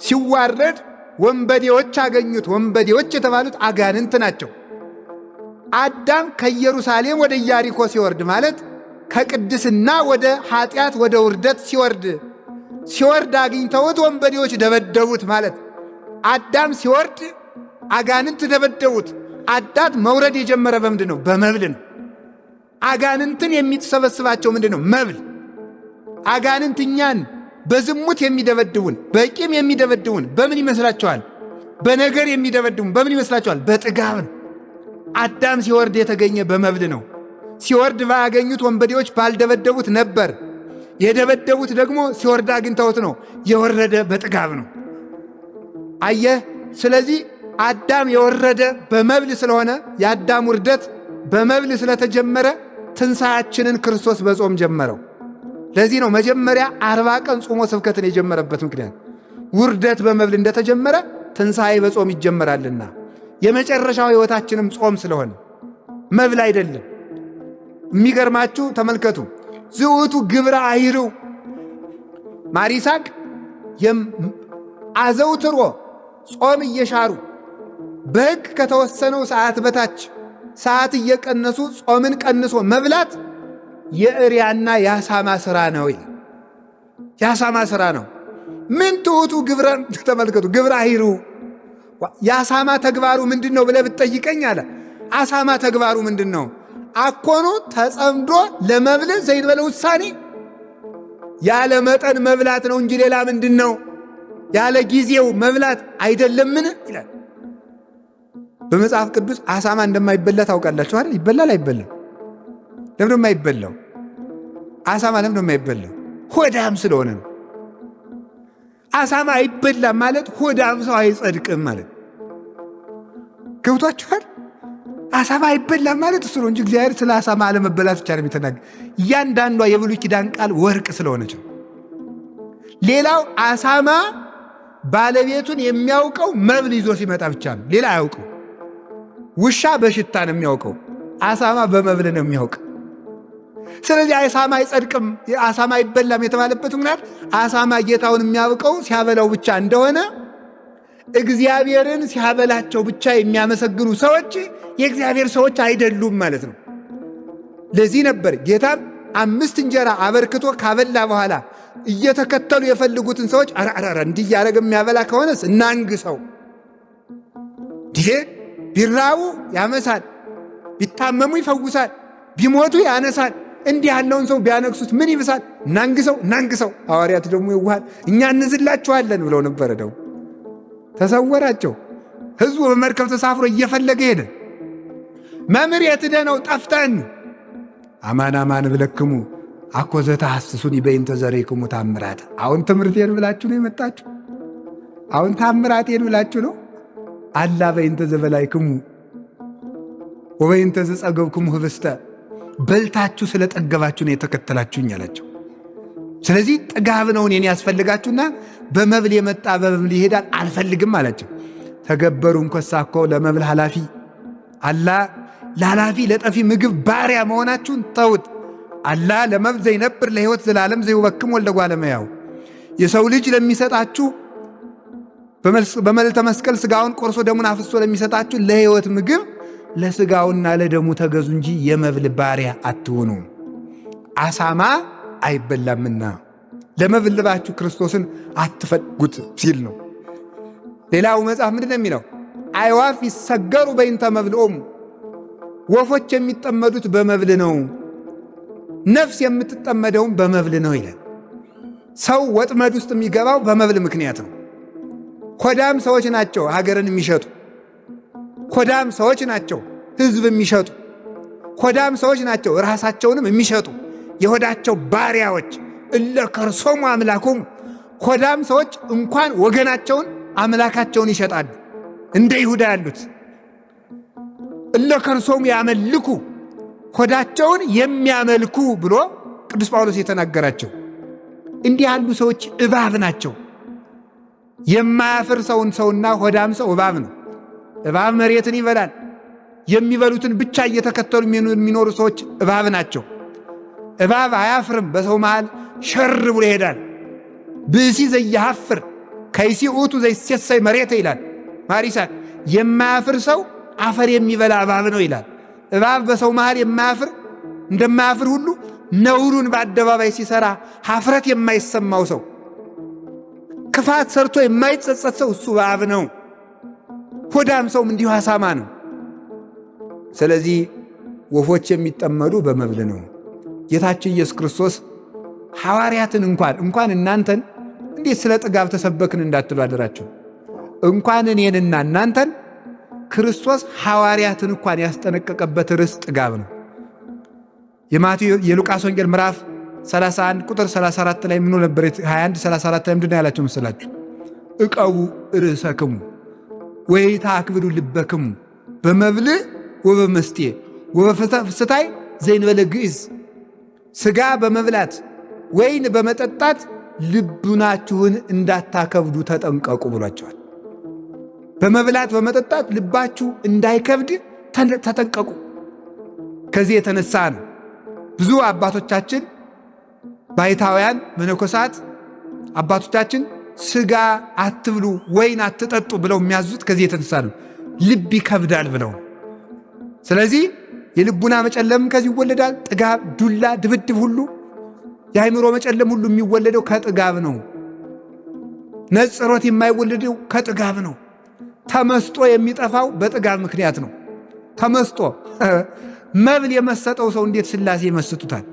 ሲዋረድ ወንበዴዎች አገኙት። ወንበዴዎች የተባሉት አጋንንት ናቸው። አዳም ከኢየሩሳሌም ወደ ኢያሪኮ ሲወርድ ማለት ከቅድስና ወደ ኃጢአት ወደ ውርደት ሲወርድ አግኝተውት ወንበዴዎች ደበደቡት ማለት። አዳም ሲወርድ አጋንንት ደበደቡት። አዳም መውረድ የጀመረ በምንድን ነው? በመብል ነው። አጋንንትን የሚሰበስባቸው ምንድን ነው? መብል። አጋንንት እኛን በዝሙት የሚደበድቡን፣ በቂም የሚደበድቡን በምን ይመስላችኋል? በነገር የሚደበድቡን በምን ይመስላችኋል? በጥጋብ ነው። አዳም ሲወርድ የተገኘ በመብል ነው። ሲወርድ ባያገኙት ወንበዴዎች ባልደበደቡት ነበር። የደበደቡት ደግሞ ሲወርድ አግኝተውት ነው። የወረደ በጥጋብ ነው። አየህ። ስለዚህ አዳም የወረደ በመብል ስለሆነ የአዳም ውርደት በመብል ስለተጀመረ ትንሣያችንን ክርስቶስ በጾም ጀመረው። ለዚህ ነው መጀመሪያ 40 ቀን ጾሞ ስብከትን የጀመረበት ምክንያት። ውርደት በመብል እንደተጀመረ ትንሣኤ በጾም ይጀመራልና የመጨረሻው ሕይወታችንም ጾም ስለሆነ መብል አይደለም። የሚገርማችሁ ተመልከቱ። ዝውቱ ግብረ አይርው ማር ይስሐቅ አዘውትሮ ጾም እየሻሩ በሕግ ከተወሰነው ሰዓት በታች ሰዓት እየቀነሱ ጾምን ቀንሶ መብላት የእሪያና የአሳማ ሥራ ነው። የአሳማ ሥራ ነው። ምን ትሑቱ ግብረን ተመልከቱ። ግብረ አይሩ የአሳማ ተግባሩ ምንድን ነው ብለህ ብትጠይቀኝ አለ። አሳማ ተግባሩ ምንድን ነው? አኮኑ ተጸምዶ ለመብል ዘይንበለ ውሳኔ፣ ያለ መጠን መብላት ነው እንጂ ሌላ ምንድን ነው? ያለ ጊዜው መብላት አይደለምን ይላል። በመጽሐፍ ቅዱስ አሳማ እንደማይበላ ታውቃላችሁ አይደል? ይበላል አይበላም? ለምን የማይበላው? አሳማ ለምን የማይበላው? ሆዳም ስለሆነ ነው። አሳማ አይበላም ማለት ሆዳም ሰው አይጸድቅም ማለት ገብቷችኋል? አሳማ አይበላም ማለት እሱ ነው እንጂ እግዚአብሔር ስለ አሳማ አለመበላት ብቻ ነው የሚተናገር። እያንዳንዷ የብሉይ ኪዳን ቃል ወርቅ ስለሆነች ነው። ሌላው አሳማ ባለቤቱን የሚያውቀው መብል ይዞ ሲመጣ ብቻ ነው። ሌላ አያውቀው። ውሻ በሽታ ነው የሚያውቀው፣ አሳማ በመብል ነው የሚያውቅ። ስለዚህ አሳማ አይጸድቅም፣ አሳማ አይበላም የተባለበት ምክንያት አሳማ ጌታውን የሚያውቀው ሲያበላው ብቻ እንደሆነ እግዚአብሔርን ሲያበላቸው ብቻ የሚያመሰግኑ ሰዎች የእግዚአብሔር ሰዎች አይደሉም ማለት ነው። ለዚህ ነበር ጌታም 5 እንጀራ አበርክቶ ካበላ በኋላ እየተከተሉ የፈልጉትን ሰዎች አራራራ እንዲህ እያደረገ የሚያበላ ከሆነስ እናንግሰው። ይሄ ቢራቡ ያመሳል፣ ቢታመሙ ይፈውሳል፣ ቢሞቱ ያነሳል። እንዲህ ያለውን ሰው ቢያነግሱት ምን ይብሳል? እናንግሰው። ሐዋርያት ደግሞ ይዋሃል እኛ እንዝላችኋለን ብለው ነበረ። ደው ተሰወራቸው። ሕዝቡ በመርከብ ተሳፍሮ እየፈለገ ሄደ። መምህር የት ሄደህ ነው? ጠፍተን። አማን አማን ብለክሙ አኮ ዘተሐስሱኒ በእንተ ዘሬክሙ ታምራት። አሁን ትምህርቴን ብላችሁ ነው የመጣችሁ? አሁን ታምራቴን ብላችሁ ነው? አላ በእንተ ዘበላይክሙ ወበእንተ ዘጸገብክሙ ህብስተ፣ በልታችሁ ስለጠገባችሁ ነው የተከተላችሁኝ አላቸው። ስለዚህ ጥጋብ ነው እኔን ያስፈልጋችሁና በመብል የመጣ በመብል ይሄዳል አልፈልግም አላቸው። ተገበሩ እንኮሳኮ ለመብል ኃላፊ አላ ለኃላፊ ለጠፊ ምግብ ባሪያ መሆናችሁን ተውት። አላ ለመብል ዘይነብር ለሕይወት ዘላለም ዘይወክም ወልደ እጓለ እመሕያው የሰው ልጅ ለሚሰጣችሁ በመልዕልተ መስቀል ሥጋውን ቆርሶ ደሙን አፍሶ ለሚሰጣችሁ ለሕይወት ምግብ ለሥጋውና ለደሙ ተገዙ እንጂ የመብል ባሪያ አትሆኑ። አሳማ አይበላምና ለመብል ልባችሁ ክርስቶስን አትፈልጉት ሲል ነው። ሌላው መጽሐፍ ምንድን ነው የሚለው? አዕዋፍ ይሰገሩ በእንተ መብልዖሙ ወፎች የሚጠመዱት በመብል ነው፣ ነፍስ የምትጠመደውም በመብል ነው ይላል። ሰው ወጥመድ ውስጥ የሚገባው በመብል ምክንያት ነው። ኮዳም ሰዎች ናቸው ሀገርን የሚሸጡ፣ ኮዳም ሰዎች ናቸው ሕዝብ የሚሸጡ፣ ኮዳም ሰዎች ናቸው ራሳቸውንም የሚሸጡ የሆዳቸው ባሪያዎች እለ ከርሶሙ አምላኮሙ። ኮዳም ሰዎች እንኳን ወገናቸውን አምላካቸውን ይሸጣሉ። እንደ ይሁዳ ያሉት እለ ከርሶሙ ያመልኩ ሆዳቸውን የሚያመልኩ ብሎ ቅዱስ ጳውሎስ የተናገራቸው እንዲህ ያሉ ሰዎች እባብ ናቸው። የማያፍር ሰውና ሆዳም ሰው እባብ ነው። እባብ መሬትን ይበላል። የሚበሉትን ብቻ እየተከተሉ የሚኖሩ ሰዎች እባብ ናቸው። እባብ አያፍርም፣ በሰው መሃል ሸር ብሎ ይሄዳል። ብእሲ ዘያሐፍር ከይሲ ውእቱ ዘይሴሰይ መሬተ ይላል ማሪሳን። የማያፍር ሰው አፈር የሚበላ እባብ ነው ይላል። እባብ በሰው መሃል የማያፍር እንደማያፍር ሁሉ ነውሩን በአደባባይ ሲሰራ ሀፍረት የማይሰማው ሰው፣ ክፋት ሰርቶ የማይጸጸት ሰው እሱ እባብ ነው። ሆዳም ሰውም እንዲሁ አሳማ ነው። ስለዚህ ወፎች የሚጠመዱ በመብል ነው። ጌታችን ኢየሱስ ክርስቶስ ሐዋርያትን እንኳን እናንተን እንዴት ስለ ጥጋብ ተሰበክን እንዳትሉ አደራችሁ። እንኳን እኔንና እናንተን ክርስቶስ ሐዋርያትን እንኳን ያስጠነቀቀበት ርዕስ ጥጋብ ነው። የሉቃስ ወንጌል ምዕራፍ 31 ቁጥር 34 ላይ ምን ነበር? 21 34 ላይ ምንድን ነው ያላቸው መሰላችሁ? እቀቡ ርእሰክሙ ወይትአክብዱ ልበክሙ በመብልዕ ወበመስቴ ወበፍስታይ ዘእንበለ ግዕዝ። ሥጋ በመብላት ወይን በመጠጣት ልቡናችሁን እንዳታከብዱ ተጠንቀቁ ብሏቸዋል። በመብላት በመጠጣት ልባችሁ እንዳይከብድ ተጠንቀቁ። ከዚህ የተነሳ ነው ብዙ አባቶቻችን ባይታውያን መነኮሳት አባቶቻችን ሥጋ አትብሉ ወይን አትጠጡ ብለው የሚያዙት ከዚህ የተነሳ ነው። ልብ ይከብዳል ብለው። ስለዚህ የልቡና መጨለም ከዚህ ይወለዳል። ጥጋብ፣ ዱላ፣ ድብድብ ሁሉ የአእምሮ መጨለም ሁሉ የሚወለደው ከጥጋብ ነው። ነጽሮት የማይወለደው ከጥጋብ ነው። ተመስጦ የሚጠፋው በጥጋብ ምክንያት ነው። ተመስጦ መብል የመሰጠው ሰው እንዴት ሥላሴ ይመስጡታል?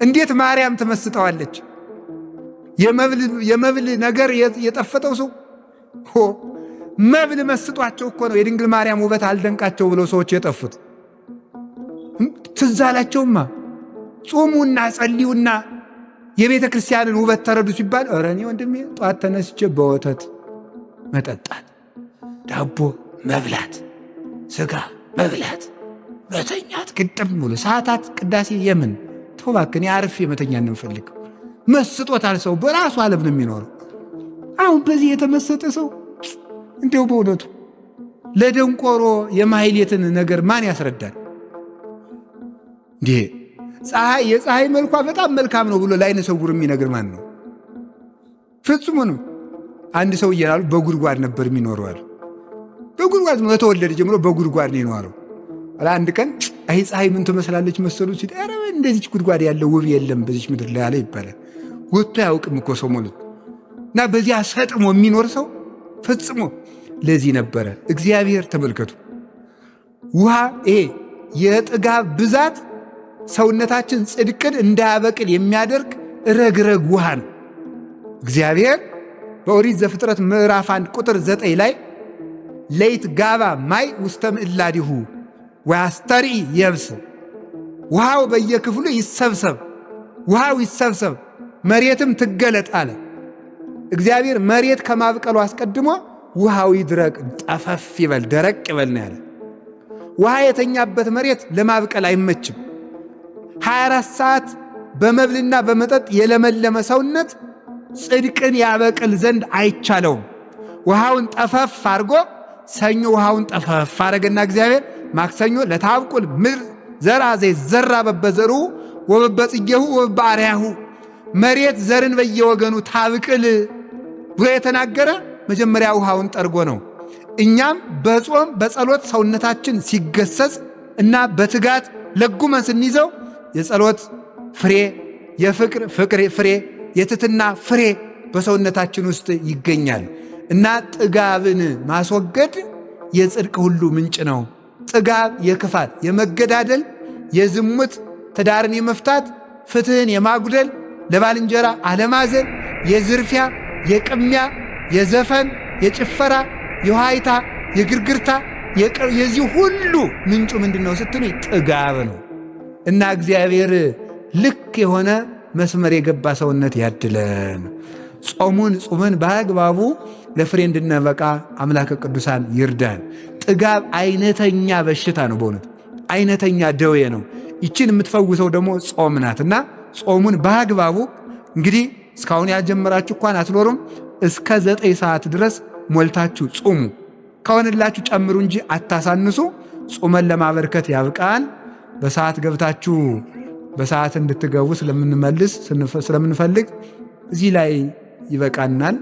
እንዴት ማርያም ትመስጠዋለች? የመብል ነገር የጠፈጠው ሰው መብል መስጧቸው እኮ ነው የድንግል ማርያም ውበት አልደንቃቸው ብለው ሰዎች የጠፉት። ትዝ አላቸውማ። ጾሙና ጸልዩና የቤተ ክርስቲያንን ውበት ተረዱ ሲባል ኧረ እኔ ወንድሜ ጠዋት ተነስቼ በወተት መጠጣት፣ ዳቦ መብላት፣ ሥጋ መብላት፣ መተኛት ግጥም ሙሉ ሰዓታት ቅዳሴ የምን ተው እባክህ አርፌ መተኛ እንፈልግ። መስጦታል። ሰው በራሱ ዓለም ነው የሚኖረው። አሁን በዚህ የተመሰጠ ሰው እንዲያው በእውነቱ ለደንቆሮ የማሕሌትን ነገር ማን ያስረዳል? እንዲህ የፀሐይ መልኳ በጣም መልካም ነው ብሎ ለዓይነ ስውር የሚነግር ማን ነው? ፍጹም ነው። አንድ ሰው እየላሉ በጉድጓድ ነበር የሚኖረው አሉ። በጉድጓድ ነው ከተወለደ ጀምሮ በጉድጓድ ነው የኖረው። አንድ ቀን አይ ፀሐይ ምን ትመስላለች መሰሉ ሲል ኧረ እንደዚች ጉድጓድ ያለው ውብ የለም በዚች ምድር ላይ አለ ይባላል። ወጥቶ አያውቅም እኮ ሰው ሞሉት እና በዚያ ሰጥሞ የሚኖር ሰው ፈጽሞ ለዚህ ነበረ። እግዚአብሔር ተመልከቱ፣ ውሃ ይሄ የጥጋብ ብዛት ሰውነታችን ጽድቅን እንዳያበቅል የሚያደርግ ረግረግ ውሃ ነው። እግዚአብሔር በኦሪት ዘፍጥረት ምዕራፍ 1 ቁጥር 9 ላይ ለይት ጋባ ማይ ውስተ ምዕላዲሁ ወያስተርኢ የብስ፣ ውሃው በየክፍሉ ይሰብሰብ፣ ውሃው ይሰብሰብ መሬትም ትገለጥ አለ። እግዚአብሔር መሬት ከማብቀሉ አስቀድሞ ውሃው ይድረቅ፣ ጠፈፍ ይበል፣ ደረቅ ይበል ነው ያለ። ውሃ የተኛበት መሬት ለማብቀል አይመችም። 24 ሰዓት በመብልና በመጠጥ የለመለመ ሰውነት ጽድቅን ያበቅል ዘንድ አይቻለውም። ውሃውን ጠፈፍ አድርጎ ሰኞ ውሃውን ጠፈፍ አረገና እግዚአብሔር ማክሰኞ ለታብቁል ምድር ዘርአ ዘይዘራ በበዘሩ ወበበጽጌሁ ወበአርያሁ መሬት ዘርን በየወገኑ ታብቅል ብሎ የተናገረ መጀመሪያ ውሃውን ጠርጎ ነው። እኛም በጾም በጸሎት ሰውነታችን ሲገሰጽ እና በትጋት ለጉመን ስንይዘው የጸሎት ፍሬ፣ የፍቅር ፍሬ፣ የትትና ፍሬ በሰውነታችን ውስጥ ይገኛል እና ጥጋብን ማስወገድ የጽድቅ ሁሉ ምንጭ ነው። ጥጋብ የክፋት፣ የመገዳደል፣ የዝሙት፣ ትዳርን የመፍታት፣ ፍትህን የማጉደል፣ ለባልንጀራ አለማዘን፣ የዝርፊያ፣ የቅሚያ፣ የዘፈን፣ የጭፈራ፣ የዋይታ፣ የግርግርታ የዚህ ሁሉ ምንጩ ምንድነው ስትሉ ጥጋብ ነው እና እግዚአብሔር ልክ የሆነ መስመር የገባ ሰውነት ያድለን። ጾሙን ጾመን በአግባቡ ለፍሬ እንድንበቃ አምላከ ቅዱሳን ይርዳን። ጥጋብ አይነተኛ በሽታ ነው፣ በእውነት አይነተኛ ደዌ ነው። ይችን የምትፈውሰው ደግሞ ጾም ናትና ጾሙን በአግባቡ እንግዲህ እስካሁን ያልጀመራችሁ እንኳን አትኖሩም። እስከ 9 ሰዓት ድረስ ሞልታችሁ ጹሙ። ከሆነላችሁ ጨምሩ እንጂ አታሳንሱ። ጾመን ለማበርከት ያብቃን። በሰዓት ገብታችሁ በሰዓት እንድትገቡ ስለምንፈልግ እዚህ ላይ ይበቃናል።